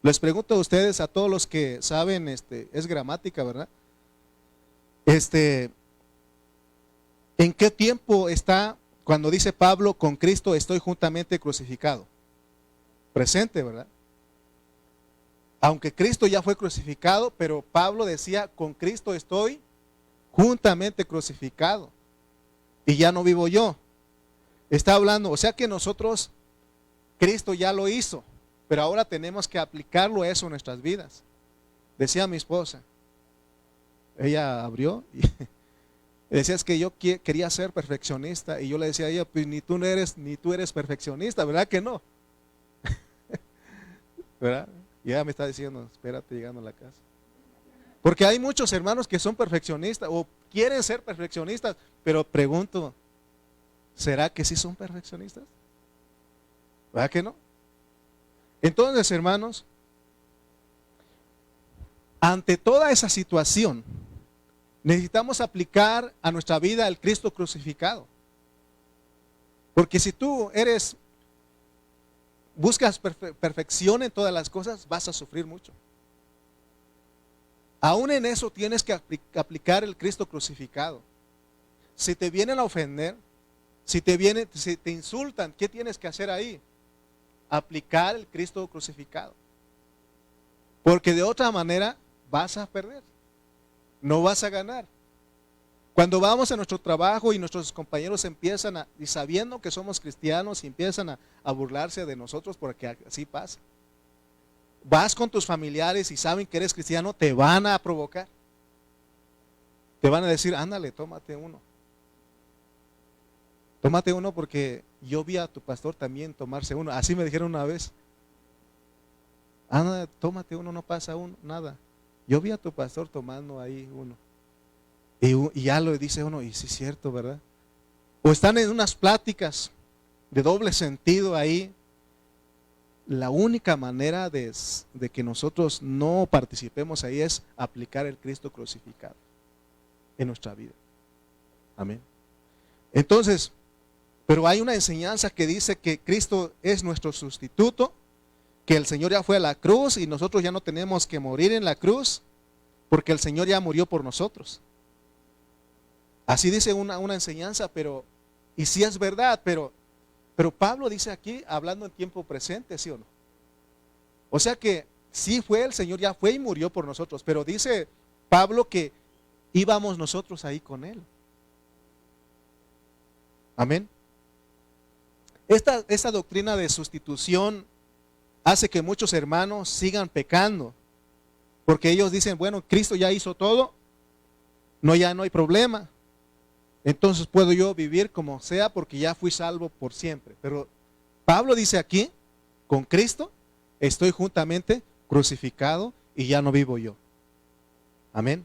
Les pregunto a ustedes, a todos los que saben, es gramática, ¿verdad? ¿En qué tiempo está cuando dice Pablo, con Cristo estoy juntamente crucificado? Presente, ¿verdad? Aunque Cristo ya fue crucificado, pero Pablo decía, con Cristo estoy juntamente crucificado. Y ya no vivo yo. Está hablando, o sea que nosotros, Cristo ya lo hizo, pero ahora tenemos que aplicarlo eso en nuestras vidas. Decía mi esposa, ella abrió y decía, es que yo quería ser perfeccionista, y yo le decía a ella, pues ni tú eres perfeccionista, ¿verdad que no? ¿Verdad? Y ella me está diciendo, espérate llegando a la casa. Porque hay muchos hermanos que son perfeccionistas o quieren ser perfeccionistas, pero pregunto, ¿será que sí son perfeccionistas? ¿Verdad que no? Entonces, hermanos, ante toda esa situación, necesitamos aplicar a nuestra vida el Cristo crucificado. Porque si tú buscas perfección en todas las cosas, vas a sufrir mucho. Aún en eso tienes que aplicar el Cristo crucificado. Si te vienen a ofender, si te insultan, ¿qué tienes que hacer ahí? Aplicar el Cristo crucificado. Porque de otra manera vas a perder, no vas a ganar. Cuando vamos a nuestro trabajo y nuestros compañeros empiezan y sabiendo que somos cristianos y empiezan a burlarse de nosotros, porque así pasa. Vas con tus familiares y saben que eres cristiano, te van a provocar. Te van a decir, ándale, tómate uno. Tómate uno porque yo vi a tu pastor también tomarse uno. Así me dijeron una vez. Ándale, tómate uno, no pasa nada. Yo vi a tu pastor tomando ahí uno. Y ya lo dice uno, y sí es cierto, ¿verdad? O están en unas pláticas de doble sentido ahí. La única manera de que nosotros no participemos ahí es aplicar el Cristo crucificado en nuestra vida. Amén. Entonces, pero hay una enseñanza que dice que Cristo es nuestro sustituto, que el Señor ya fue a la cruz y nosotros ya no tenemos que morir en la cruz, porque el Señor ya murió por nosotros. Así dice una enseñanza, y sí es verdad, pero Pablo dice aquí, hablando en tiempo presente, ¿sí o no? O sea que sí fue, el Señor ya fue y murió por nosotros, pero dice Pablo que íbamos nosotros ahí con Él. Amén. Esta doctrina de sustitución hace que muchos hermanos sigan pecando, porque ellos dicen, bueno, Cristo ya hizo todo, ya no hay problema. Entonces puedo yo vivir como sea porque ya fui salvo por siempre. Pero Pablo dice aquí, con Cristo estoy juntamente crucificado y ya no vivo yo. Amén.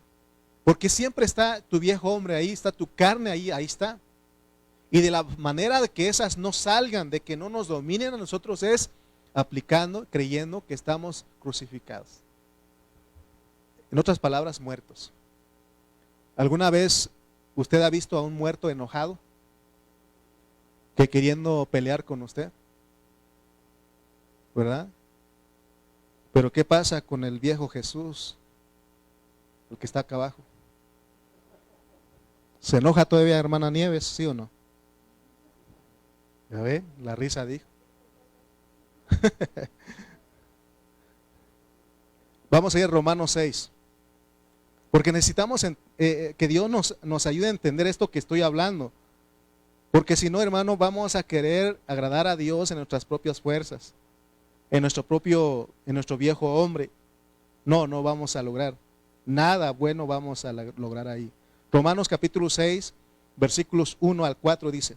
Porque siempre está tu viejo hombre ahí, está tu carne ahí está. Y de la manera de que esas no salgan, de que no nos dominen a nosotros es aplicando, creyendo que estamos crucificados. En otras palabras, muertos. ¿Alguna vez usted ha visto a un muerto enojado que queriendo pelear con usted? ¿Verdad? Pero ¿qué pasa con el viejo Jesús? El que está acá abajo. ¿Se enoja todavía, hermana Nieves, sí o no? ¿Ya ve? La risa dijo. Vamos a ir a Romanos 6. Porque necesitamos que Dios nos ayude a entender esto que estoy hablando. Porque si no, hermano, vamos a querer agradar a Dios en nuestras propias fuerzas, en nuestro viejo hombre. No vamos a lograr. Nada bueno vamos a lograr ahí. Romanos capítulo 6, versículos 1 al 4 dice: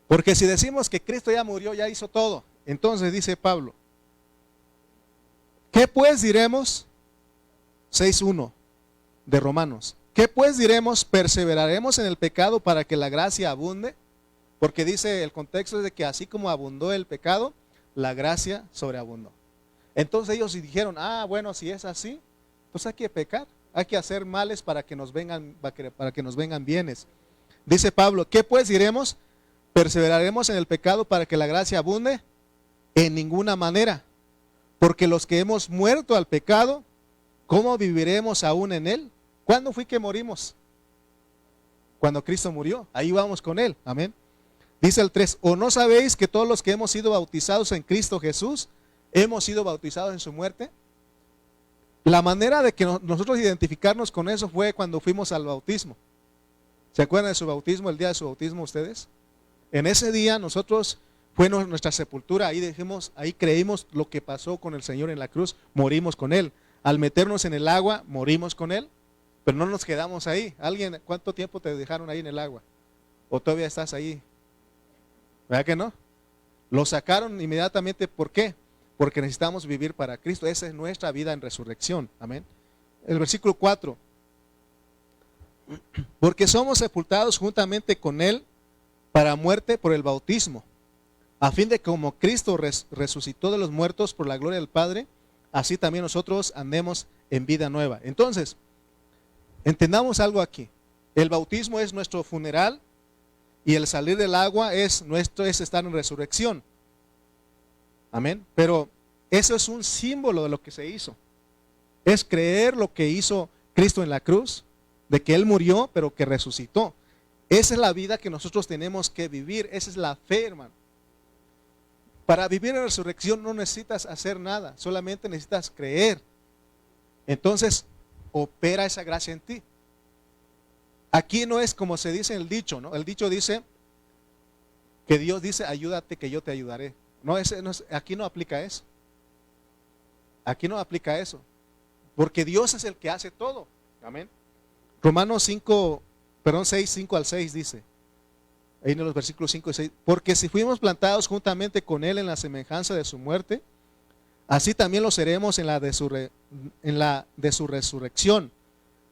porque si decimos que Cristo ya murió, ya hizo todo, entonces dice Pablo, ¿qué pues diremos? 6:1 de Romanos. ¿Qué pues diremos? ¿Perseveraremos en el pecado para que la gracia abunde? Porque dice, el contexto es de que así como abundó el pecado, la gracia sobreabundó. Entonces ellos dijeron, bueno, si es así, pues hay que pecar, hay que hacer males para que nos vengan bienes. Dice Pablo, ¿qué pues diremos? ¿Perseveraremos en el pecado para que la gracia abunde? En ninguna manera, porque los que hemos muerto al pecado, ¿cómo viviremos aún en él? ¿Cuándo fue que morimos? Cuando Cristo murió, ahí vamos con él, amén. Dice el 3, ¿o no sabéis que todos los que hemos sido bautizados en Cristo Jesús, hemos sido bautizados en su muerte? La manera de que nosotros identificarnos con eso fue cuando fuimos al bautismo. ¿Se acuerdan de su bautismo, el día de su bautismo ustedes? En ese día nosotros, fue nuestra sepultura, ahí creímos lo que pasó con el Señor en la cruz, morimos con Él. Al meternos en el agua, morimos con Él, pero no nos quedamos ahí. ¿Cuánto tiempo te dejaron ahí en el agua? ¿O todavía estás ahí? ¿Verdad que no? Lo sacaron inmediatamente, ¿por qué? Porque necesitamos vivir para Cristo. Esa es nuestra vida en resurrección, amén. el versículo 4. Porque somos sepultados juntamente con Él para muerte por el bautismo, a fin de que como Cristo resucitó de los muertos por la gloria del Padre, así también nosotros andemos en vida nueva. Entonces, entendamos algo aquí. El bautismo es nuestro funeral y el salir del agua es estar en resurrección. Amén. Pero eso es un símbolo de lo que se hizo. Es creer lo que hizo Cristo en la cruz, de que Él murió, pero que resucitó. Esa es la vida que nosotros tenemos que vivir. Esa es la fe, hermano. Para vivir en resurrección no necesitas hacer nada, solamente necesitas creer. Entonces, opera esa gracia en ti. Aquí no es como se dice en el dicho, ¿no? El dicho dice que Dios dice, ayúdate que yo te ayudaré. No, aquí no aplica eso. Aquí no aplica eso. Porque Dios es el que hace todo. Amén. Romanos 6, 5 al 6 dice, ahí en los versículos 5 y 6, porque si fuimos plantados juntamente con Él en la semejanza de su muerte, así también lo seremos en la de su resurrección,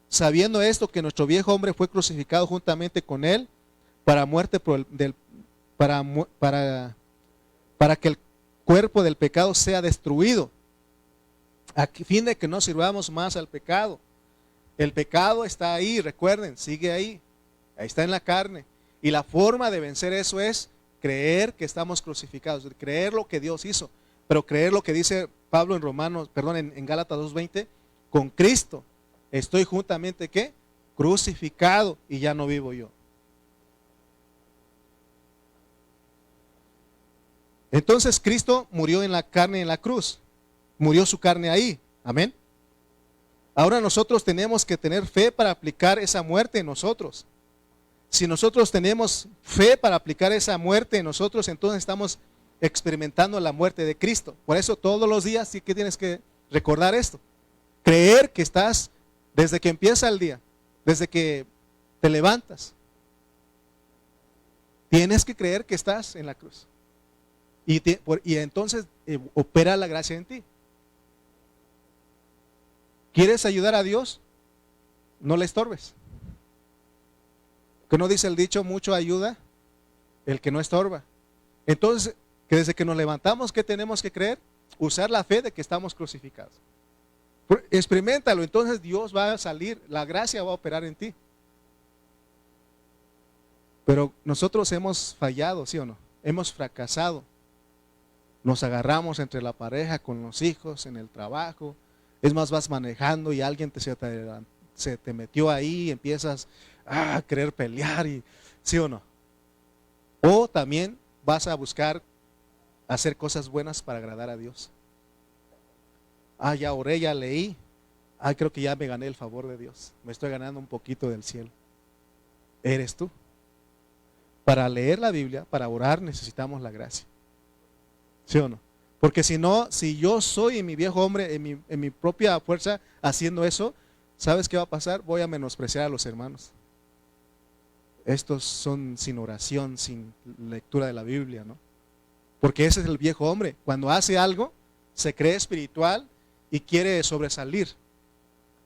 sabiendo esto que nuestro viejo hombre fue crucificado juntamente con Él para muerte para que el cuerpo del pecado sea destruido, a fin de que no sirvamos más al pecado. El pecado está ahí, recuerden, sigue ahí está en la carne. Y la forma de vencer eso es creer que estamos crucificados, creer lo que Dios hizo, pero creer lo que dice Pablo en Gálatas 2:20, con Cristo estoy juntamente ¿qué? Crucificado y ya no vivo yo. Entonces Cristo murió en la carne en la cruz, murió su carne ahí, amén. Ahora nosotros tenemos que tener fe para aplicar esa muerte en nosotros. Si nosotros tenemos fe para aplicar esa muerte en nosotros, entonces estamos experimentando la muerte de Cristo. Por eso todos los días sí que tienes que recordar esto. Creer que estás, desde que empieza el día, desde que te levantas, tienes que creer que estás en la cruz. Y entonces opera la gracia en ti. ¿Quieres ayudar a Dios? No le estorbes. Que no dice el dicho, mucho ayuda el que no estorba. Entonces, que desde que nos levantamos, ¿qué tenemos que creer? Usar la fe de que estamos crucificados. Experiméntalo, entonces Dios va a salir, la gracia va a operar en ti. Pero nosotros hemos fallado, ¿sí o no? Hemos fracasado. Nos agarramos entre la pareja, con los hijos, en el trabajo. Es más, vas manejando y alguien se te metió ahí y empiezas a querer pelear, ¿sí o no? O también vas a buscar hacer cosas buenas para agradar a Dios. Ya oré, ya leí. Creo que ya me gané el favor de Dios. Me estoy ganando un poquito del cielo. ¿Eres tú? Para leer la Biblia, para orar, necesitamos la gracia. ¿Sí o no? Porque si no, si yo soy en mi viejo hombre, en mi propia fuerza, haciendo eso, ¿sabes qué va a pasar? Voy a menospreciar a los hermanos. Estos son sin oración, sin lectura de la Biblia, ¿no? Porque ese es el viejo hombre. Cuando hace algo, se cree espiritual y quiere sobresalir.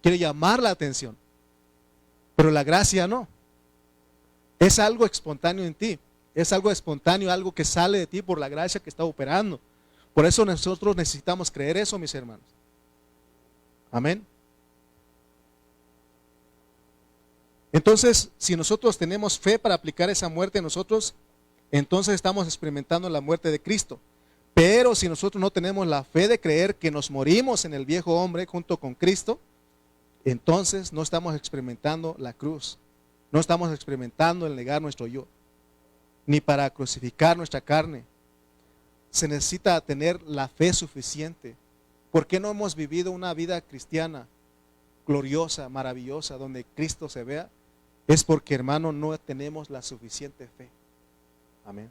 Quiere llamar la atención. Pero la gracia no. Es algo espontáneo en ti. Es algo espontáneo, algo que sale de ti por la gracia que está operando. Por eso nosotros necesitamos creer eso, mis hermanos. Amén. Entonces, si nosotros tenemos fe para aplicar esa muerte en nosotros, entonces estamos experimentando la muerte de Cristo. Pero si nosotros no tenemos la fe de creer que nos morimos en el viejo hombre junto con Cristo, entonces no estamos experimentando la cruz. No estamos experimentando el negar nuestro yo, ni para crucificar nuestra carne. Se necesita tener la fe suficiente. ¿Por qué no hemos vivido una vida cristiana gloriosa, maravillosa, donde Cristo se vea? Es porque, hermano, no tenemos la suficiente fe. Amén.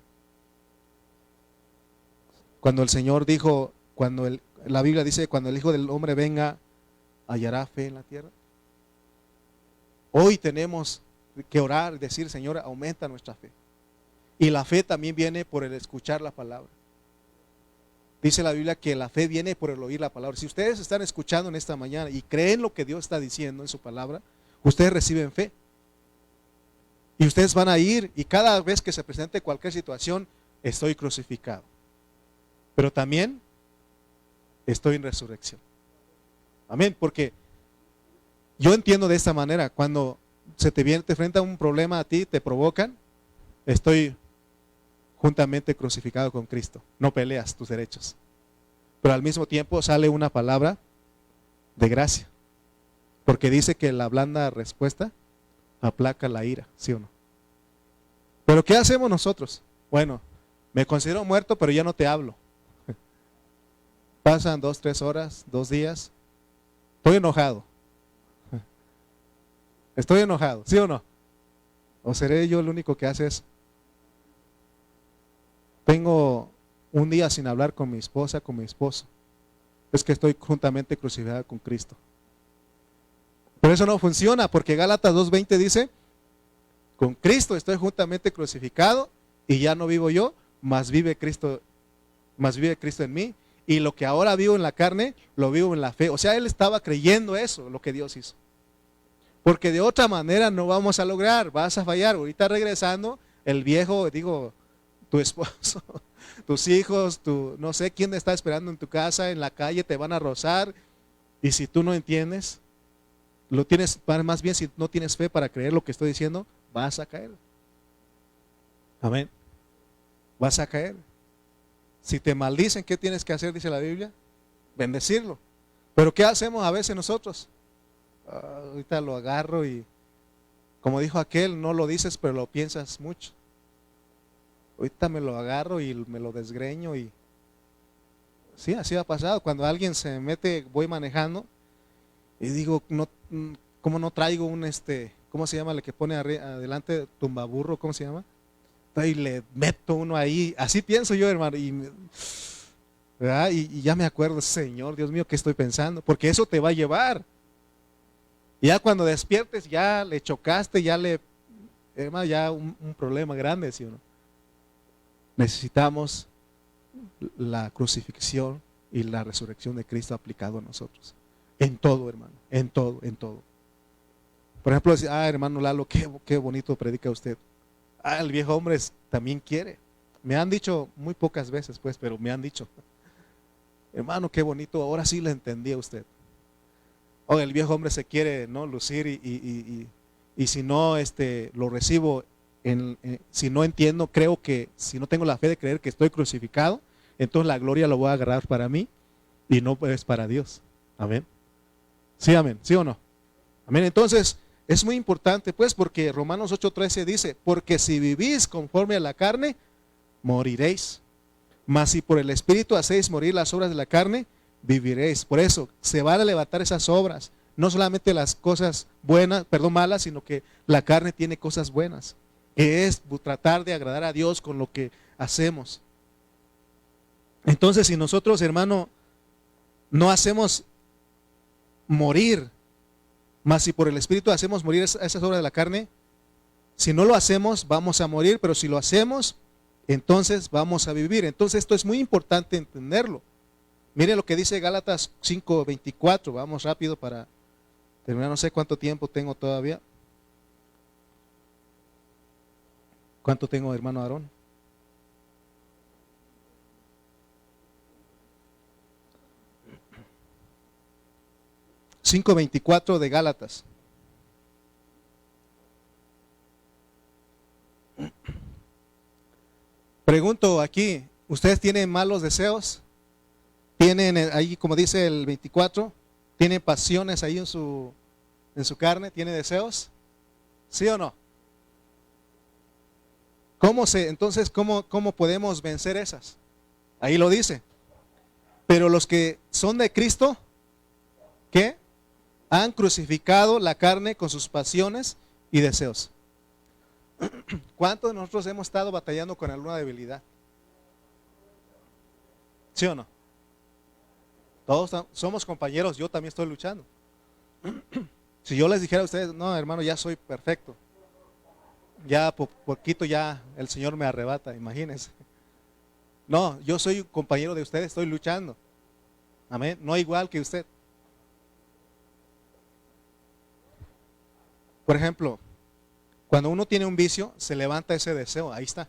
Cuando el Señor dijo, la Biblia dice, cuando el Hijo del Hombre venga, ¿hallará fe en la tierra? Hoy tenemos que orar y decir, Señor, aumenta nuestra fe. Y la fe también viene por el escuchar la palabra. Dice la Biblia que la fe viene por el oír la palabra. Si ustedes están escuchando en esta mañana y creen lo que Dios está diciendo en su palabra, ustedes reciben fe. Y ustedes van a ir y cada vez que se presente cualquier situación, estoy crucificado. Pero también estoy en resurrección. Amén, porque yo entiendo de esta manera, cuando se te viene, te enfrenta un problema a ti, te provocan, estoy juntamente crucificado con Cristo. No peleas tus derechos. Pero al mismo tiempo sale una palabra de gracia. Porque dice que la blanda respuesta aplaca la ira, ¿sí o no? Pero ¿qué hacemos nosotros? Bueno, me considero muerto, pero ya no te hablo. Pasan 2, 3 horas, 2 días. Estoy enojado. Estoy enojado, ¿sí o no? ¿O seré yo el único que hace eso? Tengo un día sin hablar con mi esposa, con mi esposo. Es que estoy juntamente crucificado con Cristo. Pero eso no funciona, porque Gálatas 2:20 dice, con Cristo estoy juntamente crucificado y ya no vivo yo, mas vive Cristo en mí. Y lo que ahora vivo en la carne, lo vivo en la fe. O sea, él estaba creyendo eso, lo que Dios hizo. Porque de otra manera no vamos a lograr, vas a fallar. Ahorita regresando, el viejo, tu esposo, tus hijos, no sé quién está esperando en tu casa, en la calle, te van a rozar. Y si tú no entiendes, más bien si no tienes fe para creer lo que estoy diciendo, vas a caer. Amén. Vas a caer. Si te maldicen, ¿qué tienes que hacer? Dice la Biblia, bendecirlo. Pero ¿qué hacemos a veces nosotros? Ahorita lo agarro y, como dijo aquel, no lo dices, pero lo piensas mucho. Ahorita me lo agarro y me lo desgreño y sí, así ha pasado. Cuando alguien se mete, voy manejando y digo, no, ¿cómo no traigo ¿cómo se llama el que pone adelante tumbaburro? ¿Cómo se llama? Y le meto uno ahí, así pienso yo, hermano, ¿verdad? Y ya me acuerdo, Señor, Dios mío, ¿qué estoy pensando? Porque eso te va a llevar. Y ya cuando despiertes, ya le chocaste, hermano, ya un problema grande, ¿sí o no? Necesitamos la crucifixión y la resurrección de Cristo aplicado a nosotros. En todo, hermano, en todo, en todo. Por ejemplo, hermano Lalo, qué bonito predica usted. El viejo hombre también quiere. Me han dicho muy pocas veces, pues, pero me han dicho, hermano, qué bonito, ahora sí le entendí a usted. El viejo hombre se quiere, ¿no?, lucir y si no lo recibo, si no entiendo, creo que si no tengo la fe de creer que estoy crucificado, entonces la gloria lo voy a agarrar para mí y no es para Dios. Amén. Sí, amén. ¿Sí o no? Amén. Entonces, es muy importante, pues, porque Romanos 8:13 dice, porque si vivís conforme a la carne, moriréis. Mas si por el Espíritu hacéis morir las obras de la carne, viviréis. Por eso, se van a levantar esas obras. No solamente las cosas malas, sino que la carne tiene cosas buenas. Que es tratar de agradar a Dios con lo que hacemos. Entonces, si nosotros, hermano, no hacemos morir, mas si por el Espíritu hacemos morir esas obras de la carne, si no lo hacemos, vamos a morir, pero si lo hacemos, entonces vamos a vivir. Entonces esto es muy importante entenderlo. Mire lo que dice Gálatas 5:24, vamos rápido para terminar, no sé cuánto tiempo tengo todavía. ¿Cuánto tengo, hermano Aarón? (5:24) de Gálatas. Pregunto aquí, ¿ustedes tienen malos deseos? ¿Tienen ahí, como dice el 24, tienen pasiones ahí en su carne? ¿Tienen deseos? ¿Sí o no? Entonces, ¿cómo podemos vencer esas? Ahí lo dice. Pero los que son de Cristo, ¿qué? Han crucificado la carne con sus pasiones y deseos. ¿Cuántos de nosotros hemos estado batallando con alguna debilidad? ¿Sí o no? Todos somos compañeros, yo también estoy luchando. Si yo les dijera a ustedes, no, hermano, ya soy perfecto, ya poquito ya el Señor me arrebata, imagínense. No, yo soy un compañero de usted, estoy luchando. Amén. No igual que usted. Por ejemplo, cuando uno tiene un vicio, se levanta ese deseo, ahí está.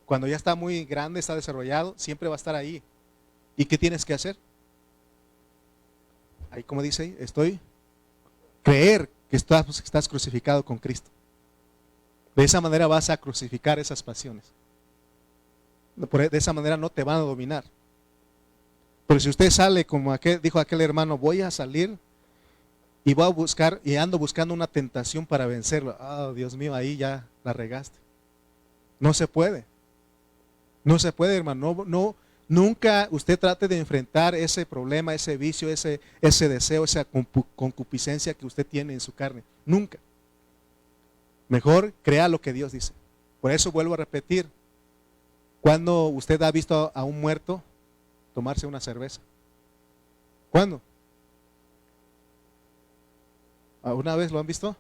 Cuando ya está muy grande, está desarrollado, siempre va a estar ahí. ¿Y qué tienes que hacer? Ahí como dice ahí, creer que estás crucificado con Cristo. De esa manera vas a crucificar esas pasiones. De esa manera no te van a dominar. Pero si usted sale como dijo aquel hermano, voy a salir y voy a buscar, y ando buscando una tentación para vencerlo. Oh, Dios mío, ahí ya la regaste. No se puede. No se puede, hermano. Nunca usted trate de enfrentar ese problema, ese vicio, ese deseo, esa concupiscencia que usted tiene en su carne. Nunca. Mejor crea lo que Dios dice. Por eso vuelvo a repetir. ¿Cuándo usted ha visto a un muerto tomarse una cerveza? ¿Cuándo? ¿Alguna vez lo han visto?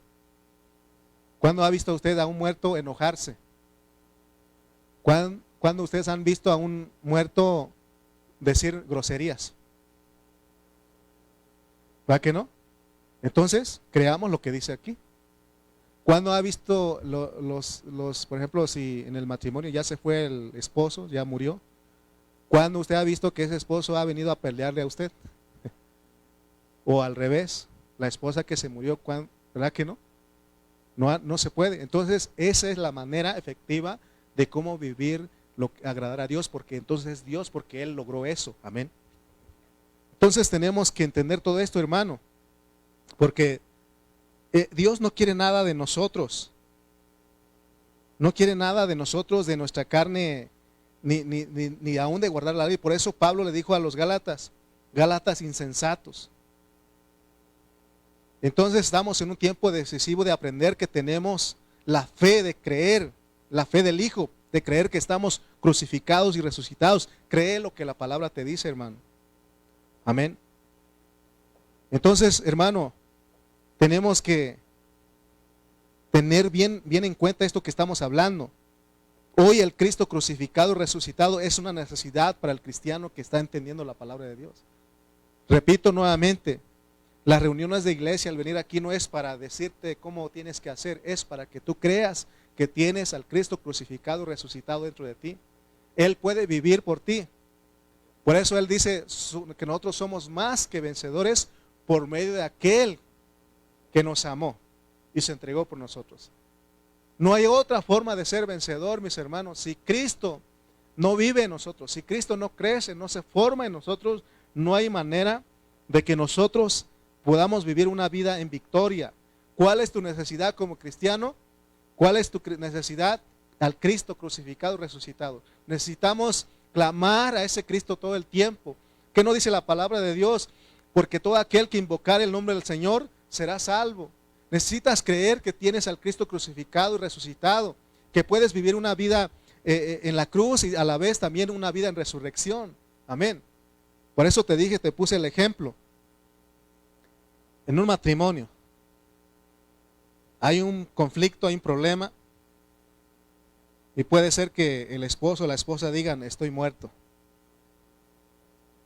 ¿Cuándo ha visto usted a un muerto enojarse? ¿Cuándo ustedes han visto a un muerto decir groserías? ¿Verdad que no? Entonces, creamos lo que dice aquí. ¿Cuándo ha visto por ejemplo, si en el matrimonio ya se fue el esposo, ya murió? ¿Cuándo usted ha visto que ese esposo ha venido a pelearle a usted? O al revés, la esposa que se murió, ¿verdad que no? No se puede. Entonces, esa es la manera efectiva de cómo vivir, agradar a Dios, porque entonces es Dios, porque Él logró eso. Amén. Entonces tenemos que entender todo esto, hermano, porque Dios no quiere nada de nosotros. No quiere nada de nosotros, de nuestra carne, ni aún de guardar la ley. Por eso Pablo le dijo a los Gálatas insensatos. Entonces estamos en un tiempo decisivo de aprender que tenemos la fe de creer, la fe del Hijo, de creer que estamos crucificados y resucitados. Cree lo que la palabra te dice, hermano. Amén. Entonces, hermano, tenemos que tener bien en cuenta esto que estamos hablando. Hoy el Cristo crucificado y resucitado es una necesidad para el cristiano que está entendiendo la palabra de Dios. Repito nuevamente, las reuniones de iglesia al venir aquí no es para decirte cómo tienes que hacer, es para que tú creas que tienes al Cristo crucificado y resucitado dentro de ti. Él puede vivir por ti. Por eso Él dice que nosotros somos más que vencedores por medio de aquel que nos amó y se entregó por nosotros. No hay otra forma de ser vencedor, mis hermanos. Si Cristo no vive en nosotros, si Cristo no crece, no se forma en nosotros, no hay manera de que nosotros podamos vivir una vida en victoria. ¿Cuál es tu necesidad como cristiano? ¿Cuál es tu necesidad? Al Cristo crucificado y resucitado. Necesitamos clamar a ese Cristo todo el tiempo. ¿Qué no dice la palabra de Dios? Porque todo aquel que invocar el nombre del Señor será salvo. Necesitas creer que tienes al Cristo crucificado y resucitado, que puedes vivir una vida en la cruz y a la vez también una vida en resurrección. Amén. Por eso te dije, te puse el ejemplo. En un matrimonio hay un conflicto, hay un problema, y puede ser que el esposo o la esposa digan, estoy muerto,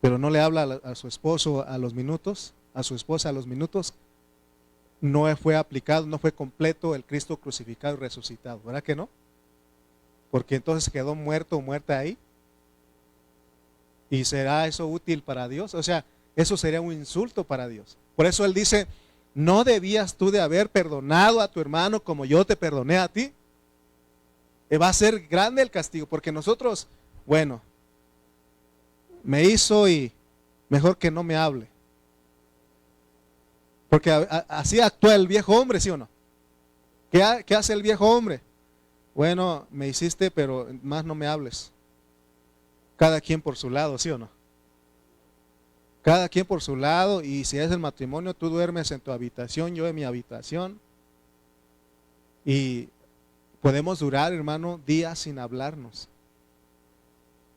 pero no le habla a su esposo a los minutos, a su esposa a los minutos. No fue aplicado, no fue completo el Cristo crucificado y resucitado, ¿verdad que no? Porque entonces quedó muerto o muerta ahí. ¿Y será eso útil para Dios? O sea, eso sería un insulto para Dios. Por eso Él dice, ¿no debías tú de haber perdonado a tu hermano como yo te perdoné a ti? Va a ser grande el castigo, porque nosotros, bueno, me hizo y mejor que no me hable. Porque así actúa el viejo hombre, ¿sí o no? ¿Qué hace el viejo hombre? Bueno, me hiciste, pero más no me hables. Cada quien por su lado, ¿sí o no? Cada quien por su lado, y si es el matrimonio, tú duermes en tu habitación, yo en mi habitación. Y podemos durar, hermano, días sin hablarnos.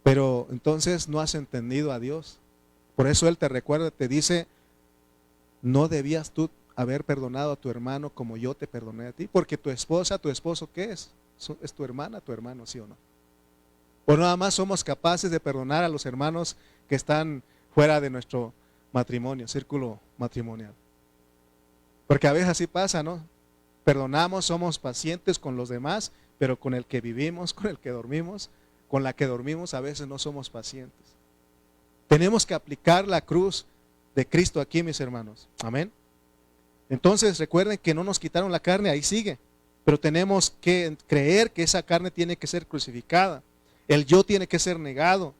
Pero entonces no has entendido a Dios. Por eso Él te recuerda, te dice, no debías tú haber perdonado a tu hermano como yo te perdoné a ti. Porque tu esposa, tu esposo, ¿qué es? Es tu hermana, tu hermano, ¿sí o no? ¿O nada más somos capaces de perdonar a los hermanos que están fuera de nuestro matrimonio, círculo matrimonial? Porque a veces así pasa, ¿no? Perdonamos, somos pacientes con los demás, pero con el que vivimos, con el que dormimos, con la que dormimos, a veces no somos pacientes. Tenemos que aplicar la cruz de Cristo aquí, mis hermanos. Amén. Entonces recuerden que no nos quitaron la carne, ahí sigue. Pero tenemos que creer que esa carne tiene que ser crucificada. El yo tiene que ser negado.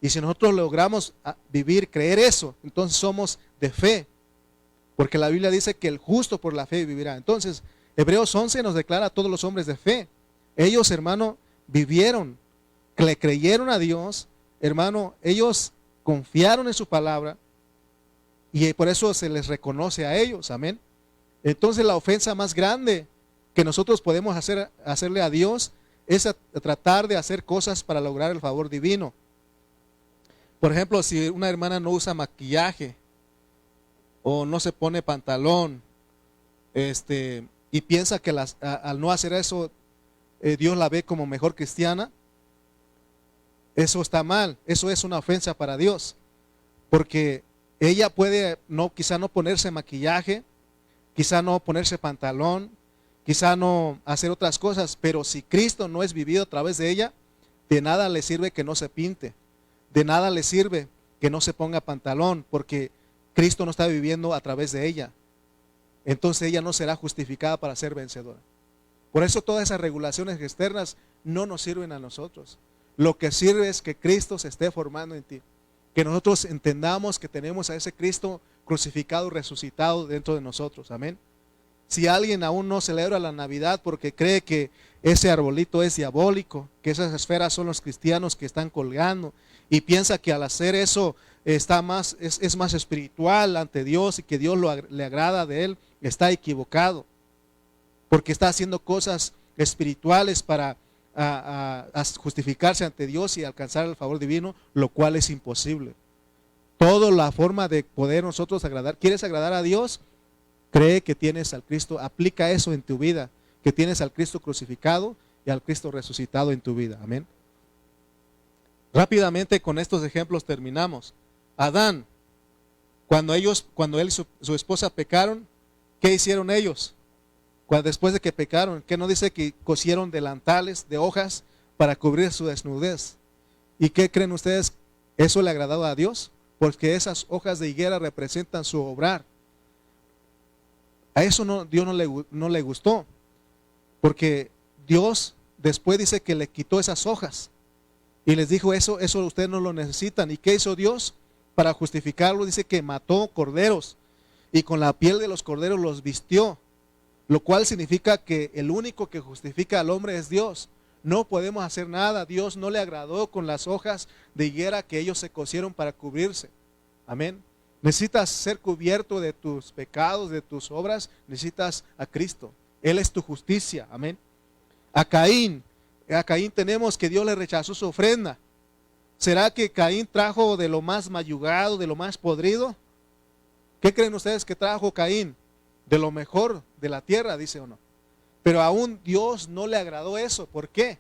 Y si nosotros logramos vivir, creer eso, entonces somos de fe. Porque la Biblia dice que el justo por la fe vivirá. Entonces, Hebreos 11 nos declara a todos los hombres de fe. Ellos, hermano, vivieron, que le creyeron a Dios, hermano, ellos confiaron en su palabra y por eso se les reconoce a ellos, amén. Entonces la ofensa más grande que nosotros podemos hacerle a Dios es tratar de hacer cosas para lograr el favor divino. Por ejemplo, si una hermana no usa maquillaje o no se pone pantalón, y piensa que al no hacer eso, Dios la ve como mejor cristiana, eso está mal, eso es una ofensa para Dios, porque ella puede quizá no ponerse maquillaje, quizá no ponerse pantalón, quizá no hacer otras cosas, pero si Cristo no es vivido a través de ella, de nada le sirve que no se pinte, de nada le sirve que no se ponga pantalón, porque Cristo no está viviendo a través de ella. Entonces ella no será justificada para ser vencedora. Por eso todas esas regulaciones externas no nos sirven a nosotros. Lo que sirve es que Cristo se esté formando en ti. Que nosotros entendamos que tenemos a ese Cristo crucificado y resucitado dentro de nosotros. Amén. Si alguien aún no celebra la Navidad porque cree que ese arbolito es diabólico, que esas esferas son los cristianos que están colgando, y piensa que al hacer eso es más espiritual ante Dios y que Dios le agrada de él, está equivocado. Porque está haciendo cosas espirituales para a justificarse ante Dios y alcanzar el favor divino, lo cual es imposible. Toda la forma de poder nosotros agradar, ¿quieres agradar a Dios? Cree que tienes al Cristo, aplica eso en tu vida, que tienes al Cristo crucificado y al Cristo resucitado en tu vida. Amén. Rápidamente con estos ejemplos terminamos. Adán, cuando él y su esposa pecaron, ¿qué hicieron ellos? Después de que pecaron, ¿qué no dice que cosieron delantales de hojas para cubrir su desnudez? ¿Y qué creen ustedes? ¿Eso le agradaba a Dios? Porque esas hojas de higuera representan su obrar. A eso Dios no le gustó, porque Dios después dice que le quitó esas hojas y les dijo eso ustedes no lo necesitan. ¿Y qué hizo Dios? Para justificarlo dice que mató corderos y con la piel de los corderos los vistió, lo cual significa que el único que justifica al hombre es Dios. No podemos hacer nada. Dios no le agradó con las hojas de higuera que ellos se cosieron para cubrirse. Amén. Necesitas ser cubierto de tus pecados, de tus obras. Necesitas a Cristo. Él es tu justicia. Amén. A Caín tenemos que Dios le rechazó su ofrenda. ¿Será que Caín trajo de lo más mayugado, de lo más podrido? ¿Qué creen ustedes que trajo Caín? De lo mejor de la tierra, dice o no. Pero aún Dios no le agradó eso. ¿Por qué?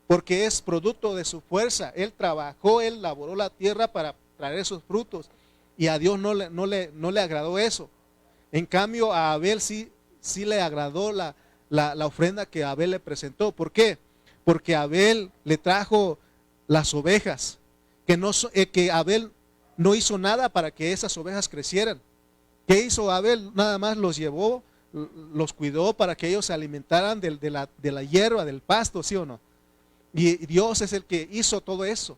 Porque es producto de su fuerza. Él trabajó, él laboró la tierra para traer esos frutos. Y a Dios no le agradó eso. En cambio a Abel sí le agradó la ofrenda que Abel le presentó. ¿Por qué? Porque Abel le trajo las ovejas. Que Abel no hizo nada para que esas ovejas crecieran. ¿Qué hizo Abel? Nada más los llevó, los cuidó para que ellos se alimentaran de la hierba, del pasto, ¿sí o no? Y Dios es el que hizo todo eso.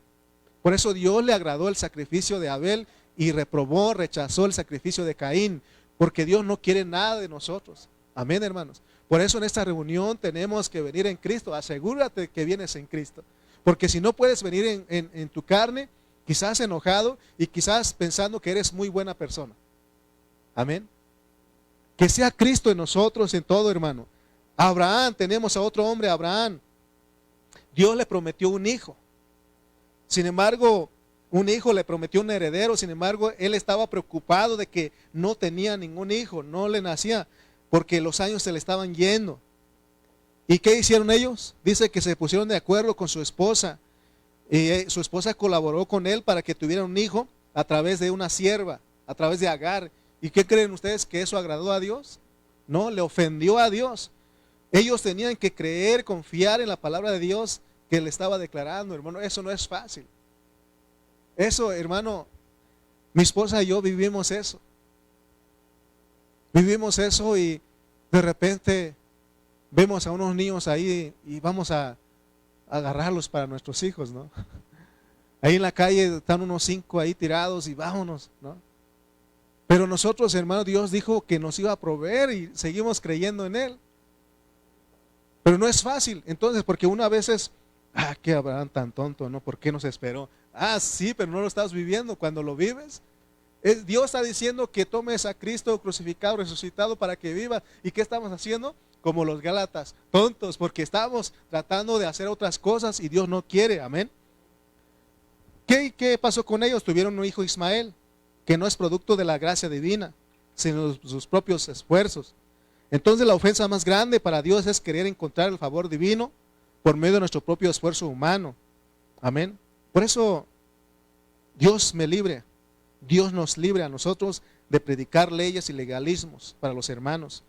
Por eso Dios le agradó el sacrificio de Abel y rechazó el sacrificio de Caín, porque Dios no quiere nada de nosotros. Amén, hermanos. Por eso en esta reunión tenemos que venir en Cristo. Asegúrate que vienes en Cristo. Porque si no puedes venir en tu carne, quizás enojado y quizás pensando que eres muy buena persona. Amén. Que sea Cristo en nosotros en todo, hermano. Abraham, tenemos a otro hombre, Abraham. Dios le prometió un hijo. Sin embargo, un hijo le prometió un heredero. Sin embargo, él estaba preocupado de que no tenía ningún hijo, no le nacía, porque los años se le estaban yendo. ¿Y qué hicieron ellos? Dice que se pusieron de acuerdo con su esposa Y su esposa colaboró con él para que tuviera un hijo a través de una sierva, a través de Agar. ¿Y qué creen ustedes? ¿Que eso agradó a Dios? No, le ofendió a Dios. Ellos tenían que creer, confiar en la palabra de Dios que le estaba declarando, hermano. Eso no es fácil. Eso, hermano, mi esposa y yo vivimos eso. Vivimos eso y de repente vemos a unos niños ahí y vamos a agarrarlos para nuestros hijos, ¿no? Ahí en la calle están unos 5 ahí tirados y vámonos, ¿no? Pero nosotros, hermano, Dios dijo que nos iba a proveer y seguimos creyendo en Él. Pero no es fácil, entonces, porque una vez es, qué Abraham tan tonto, ¿no? ¿Por qué nos esperó? Sí, pero no lo estás viviendo. Cuando lo vives, Dios está diciendo que tomes a Cristo crucificado, resucitado para que vivas. ¿Y qué estamos haciendo? Como los Gálatas, tontos, porque estamos tratando de hacer otras cosas y Dios no quiere, amén. ¿Qué pasó con ellos? Tuvieron un hijo Ismael, que no es producto de la gracia divina, sino sus propios esfuerzos. Entonces la ofensa más grande para Dios es querer encontrar el favor divino por medio de nuestro propio esfuerzo humano, amén. Por eso Dios me libre, Dios nos libre a nosotros de predicar leyes y legalismos para los hermanos.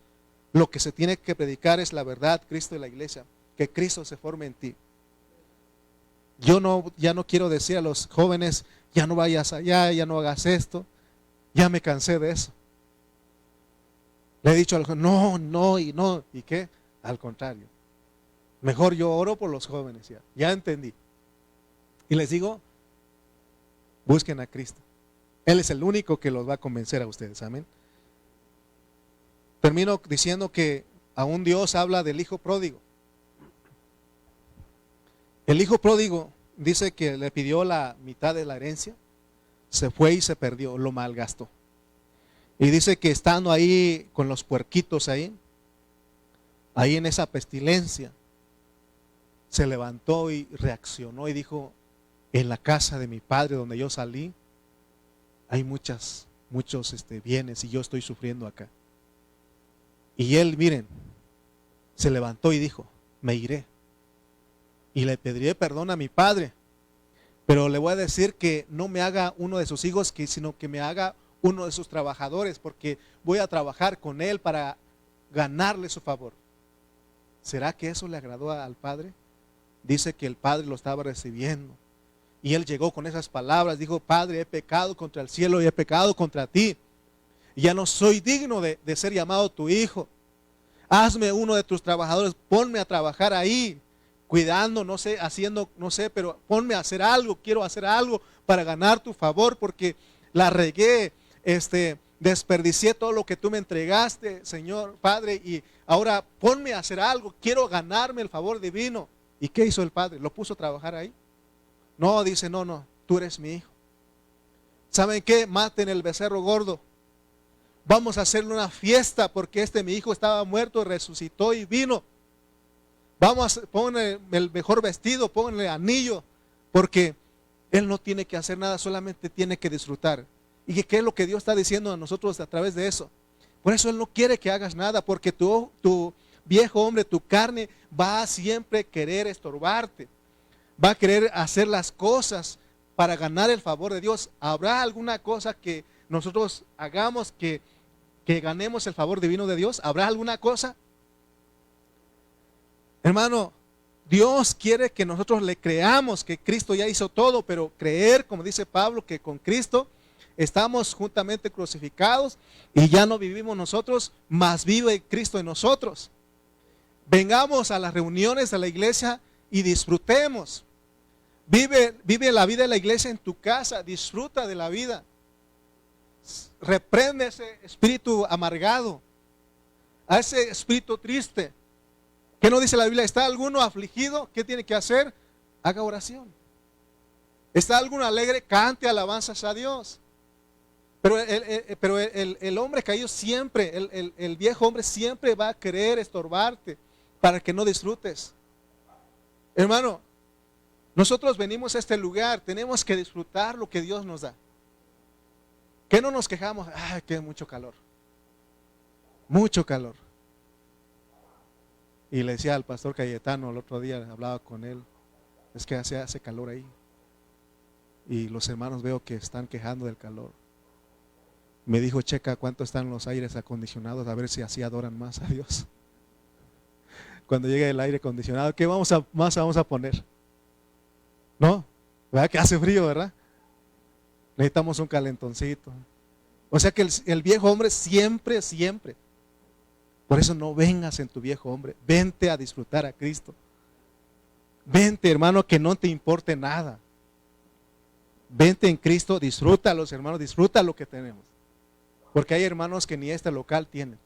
Lo que se tiene que predicar es la verdad, Cristo y la iglesia, que Cristo se forme en ti. Ya no quiero decir a los jóvenes, ya no vayas allá, ya no hagas esto, ya me cansé de eso. Le he dicho a los jóvenes, no, ¿y qué? Al contrario, mejor yo oro por los jóvenes, ya entendí. Y les digo, busquen a Cristo. Él es el único que los va a convencer a ustedes, amén. Termino diciendo que aún Dios habla del hijo pródigo. El hijo pródigo dice que le pidió la mitad de la herencia, se fue y se perdió, lo malgastó. Y dice que estando ahí con los puerquitos ahí en esa pestilencia, se levantó y reaccionó y dijo, en la casa de mi padre donde yo salí, hay muchos bienes y yo estoy sufriendo acá. Y él, miren, se levantó y dijo, me iré. Y le pediré perdón a mi padre, pero le voy a decir que no me haga uno de sus hijos, sino que me haga uno de sus trabajadores, porque voy a trabajar con él para ganarle su favor. ¿Será que eso le agradó al padre? Dice que el padre lo estaba recibiendo. Y él llegó con esas palabras, dijo, Padre, he pecado contra el cielo y he pecado contra ti. Y ya no soy digno de ser llamado tu hijo. Hazme uno de tus trabajadores, ponme a trabajar ahí, cuidando, no sé, haciendo, no sé, pero ponme a hacer algo, quiero hacer algo para ganar tu favor, porque la regué, desperdicié todo lo que tú me entregaste, Señor, Padre, y ahora ponme a hacer algo, quiero ganarme el favor divino. ¿Y qué hizo el padre? ¿Lo puso a trabajar ahí? No, dice, no, tú eres mi hijo. ¿Saben qué? Maten el becerro gordo. Vamos a hacerle una fiesta porque mi hijo estaba muerto, resucitó y vino. Vamos a ponerle el mejor vestido, pónganle anillo, porque él no tiene que hacer nada, solamente tiene que disfrutar. ¿Y qué es lo que Dios está diciendo a nosotros a través de eso? Por eso Él no quiere que hagas nada, porque tu viejo hombre, tu carne, va a siempre querer estorbarte. Va a querer hacer las cosas para ganar el favor de Dios. ¿Habrá alguna cosa que nosotros hagamos que ganemos el favor divino de Dios? ¿Habrá alguna cosa? Hermano, Dios quiere que nosotros le creamos que Cristo ya hizo todo, pero creer, como dice Pablo, que con Cristo estamos juntamente crucificados y ya no vivimos nosotros, mas vive Cristo en nosotros. Vengamos a las reuniones de la iglesia y disfrutemos. Vive la vida de la iglesia en tu casa, disfruta de la vida. Reprende ese espíritu amargado, a ese espíritu triste. ¿Qué no dice la Biblia? ¿Está alguno afligido? ¿Qué tiene que hacer? Haga oración. ¿Está alguno alegre? Cante alabanzas a Dios. Pero el hombre caído siempre, el viejo hombre siempre va a querer estorbarte para que no disfrutes. Hermano, nosotros venimos a este lugar, tenemos que disfrutar lo que Dios nos da. ¿Qué no nos quejamos? Ay, que mucho calor. Mucho calor. Y le decía al pastor Cayetano el otro día, hablaba con él, es que hace calor ahí. y los hermanos veo que están quejando del calor. Me dijo, checa cuánto están los aires acondicionados, a ver si así adoran más a Dios. Cuando llegue el aire acondicionado, ¿qué más vamos a poner? ¿No? ¿Verdad que hace frío, verdad? Necesitamos un calentoncito. O sea que el viejo hombre siempre. Por eso no vengas en tu viejo hombre. Vente a disfrutar a Cristo. Vente, hermano, que no te importe nada. Vente en Cristo, disfruta los hermanos, disfruta lo que tenemos. Porque hay hermanos que ni este local tienen.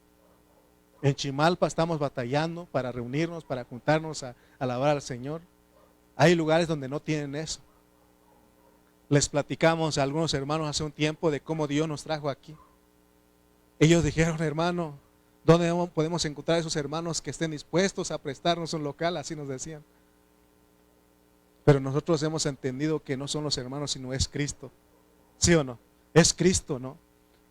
En Chimalpa estamos batallando para reunirnos, para juntarnos a alabar al Señor. Hay lugares donde no tienen eso. Les platicamos a algunos hermanos hace un tiempo de cómo Dios nos trajo aquí. Ellos dijeron, hermano, ¿dónde podemos encontrar esos hermanos que estén dispuestos a prestarnos un local? Así nos decían. Pero nosotros hemos entendido que no son los hermanos, sino es Cristo. ¿Sí o no? Es Cristo, ¿no?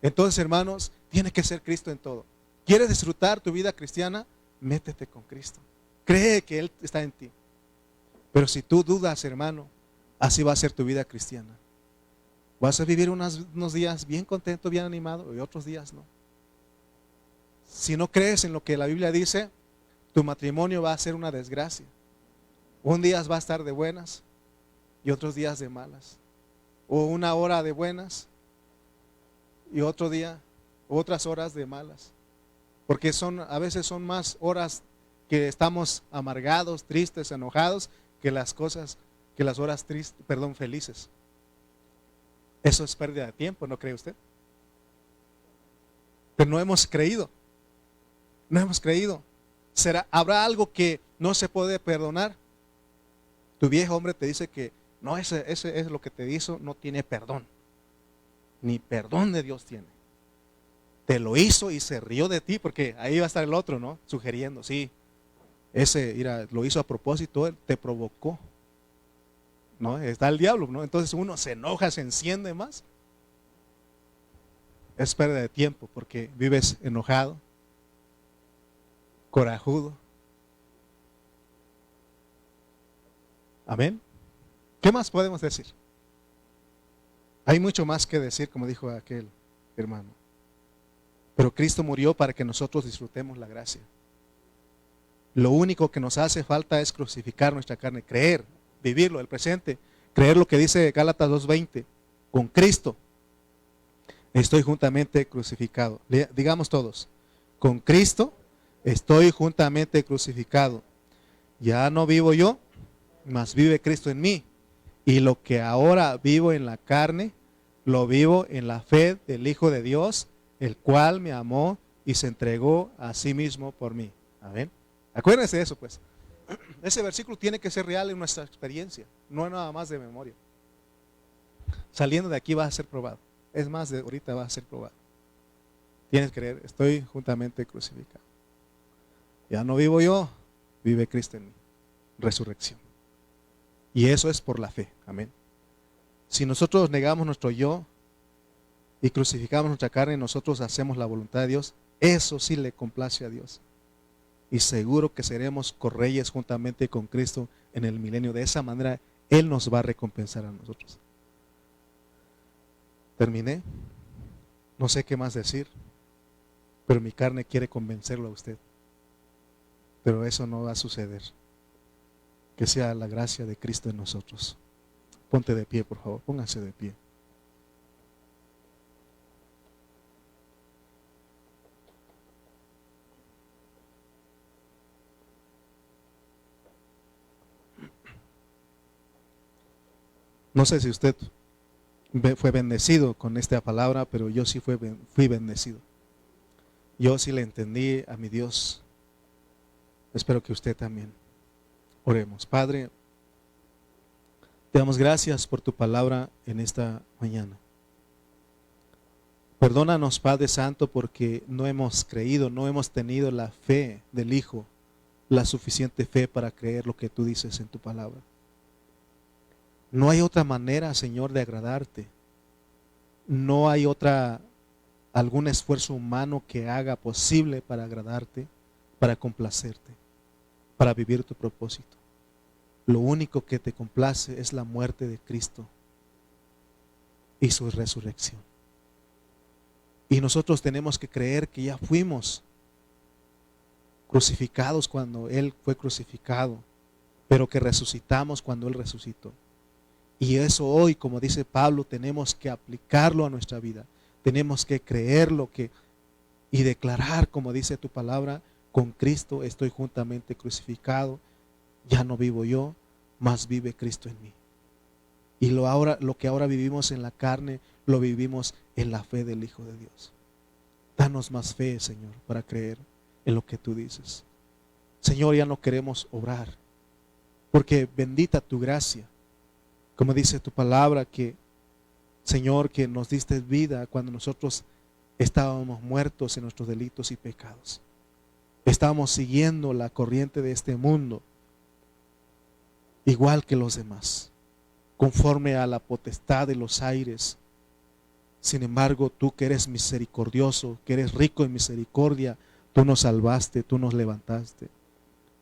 Entonces, hermanos, tiene que ser Cristo en todo. ¿Quieres disfrutar tu vida cristiana? Métete con Cristo. Cree que Él está en ti. Pero si tú dudas, hermano, así va a ser tu vida cristiana. Vas a vivir unos días bien contento, bien animado, y otros días no. Si no crees en lo que la Biblia dice, tu matrimonio va a ser una desgracia. Un día va a estar de buenas y otros días de malas. O una hora de buenas y otro día, otras horas de malas. Porque a veces son más horas que estamos amargados, tristes, enojados, que las horas felices. Eso es pérdida de tiempo, ¿no cree usted? Pero no hemos creído. No hemos creído. ¿Habrá algo que no se puede perdonar? Tu viejo hombre te dice que no, ese es lo que te hizo, no tiene perdón. Ni perdón de Dios tiene. Te lo hizo y se rió de ti, porque ahí va a estar el otro, ¿no? Sugiriendo, sí. Lo hizo a propósito, él te provocó. ¿No? Está el diablo, ¿no? Entonces uno se enoja, se enciende más. Es pérdida de tiempo porque vives enojado, corajudo. Amén. ¿Qué más podemos decir? Hay mucho más que decir, como dijo aquel hermano. Pero Cristo murió para que nosotros disfrutemos la gracia. Lo único que nos hace falta es crucificar nuestra carne, creer, vivirlo, el presente, creer lo que dice Gálatas 2:20, con Cristo estoy juntamente crucificado. Digamos todos, con Cristo estoy juntamente crucificado. Ya no vivo yo, mas vive Cristo en mí. Y lo que ahora vivo en la carne, lo vivo en la fe del Hijo de Dios, el cual me amó y se entregó a sí mismo por mí. Amén. Acuérdense de eso, pues. Ese versículo tiene que ser real en nuestra experiencia, no nada más de memoria. Saliendo de aquí va a ser probado. Es más, de ahorita va a ser probado. Tienes que creer, estoy juntamente crucificado. Ya no vivo yo, vive Cristo en mí. Resurrección. Y eso es por la fe. Amén. Si nosotros negamos nuestro yo y crucificamos nuestra carne, nosotros hacemos la voluntad de Dios, eso sí le complace a Dios. Y seguro que seremos correyes juntamente con Cristo en el milenio. De esa manera Él nos va a recompensar a nosotros. Terminé. No sé qué más decir, pero mi carne quiere convencerlo a usted. Pero eso no va a suceder. Que sea la gracia de Cristo en nosotros. Ponte de pie, por favor. Pónganse de pie. No sé si usted fue bendecido con esta palabra, pero yo sí fui bendecido. Yo sí le entendí a mi Dios. Espero que usted también. Oremos. Padre, te damos gracias por tu palabra en esta mañana. Perdónanos, Padre Santo, porque no hemos creído, no hemos tenido la fe del Hijo, la suficiente fe para creer lo que tú dices en tu palabra. No hay otra manera, Señor, de agradarte. No hay algún esfuerzo humano que haga posible para agradarte, para complacerte, para vivir tu propósito. Lo único que te complace es la muerte de Cristo. y su resurrección. Y nosotros tenemos que creer que ya fuimos crucificados cuando Él fue crucificado, pero que resucitamos cuando Él resucitó. Y eso hoy, como dice Pablo, tenemos que aplicarlo a nuestra vida. Tenemos que creerlo y declarar, como dice tu palabra, con Cristo estoy juntamente crucificado, ya no vivo yo, mas vive Cristo en mí. Y lo que ahora vivimos en la carne, lo vivimos en la fe del Hijo de Dios. Danos más fe, Señor, para creer en lo que tú dices. Señor, ya no queremos obrar, porque bendita tu gracia. Como dice tu palabra, que Señor, que nos diste vida cuando nosotros estábamos muertos en nuestros delitos y pecados. Estábamos siguiendo la corriente de este mundo, igual que los demás, conforme a la potestad de los aires. Sin embargo, tú que eres misericordioso, que eres rico en misericordia, tú nos salvaste, tú nos levantaste.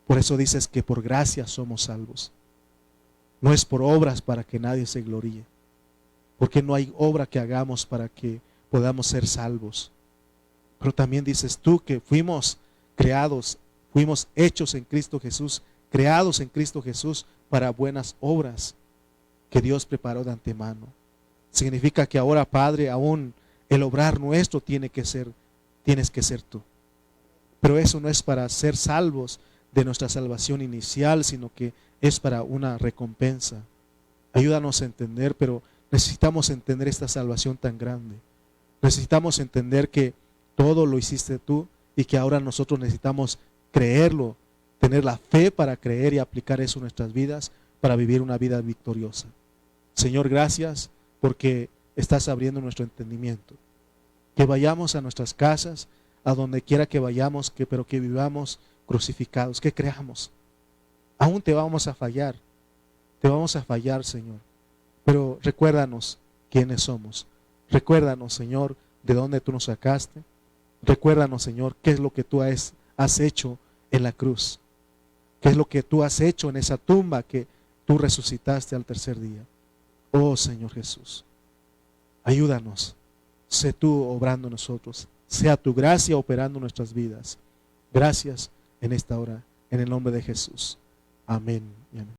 Por eso dices que por gracia somos salvos. No es por obras para que nadie se gloríe, porque no hay obra que hagamos para que podamos ser salvos. Pero también dices tú que fuimos creados, fuimos hechos en Cristo Jesús, creados en Cristo Jesús para buenas obras que Dios preparó de antemano. Significa que ahora, Padre, aún el obrar nuestro tienes que ser tú. Pero eso no es para ser salvos de nuestra salvación inicial, sino que es para una recompensa. Ayúdanos a entender, pero necesitamos entender esta salvación tan grande. Necesitamos entender que todo lo hiciste tú y que ahora nosotros necesitamos creerlo, tener la fe para creer y aplicar eso en nuestras vidas para vivir una vida victoriosa. Señor, gracias porque estás abriendo nuestro entendimiento. Que vayamos a nuestras casas, a donde quiera que vayamos, pero que vivamos crucificados, que creamos. Aún te vamos a fallar, Señor, pero recuérdanos quiénes somos. Recuérdanos, Señor, de dónde tú nos sacaste. Recuérdanos, Señor, qué es lo que tú has hecho en la cruz. Qué es lo que tú has hecho en esa tumba que tú resucitaste al tercer día. Oh Señor Jesús, ayúdanos. Sé tú obrando en nosotros. Sea tu gracia operando en nuestras vidas. Gracias en esta hora, en el nombre de Jesús. Amén y amén.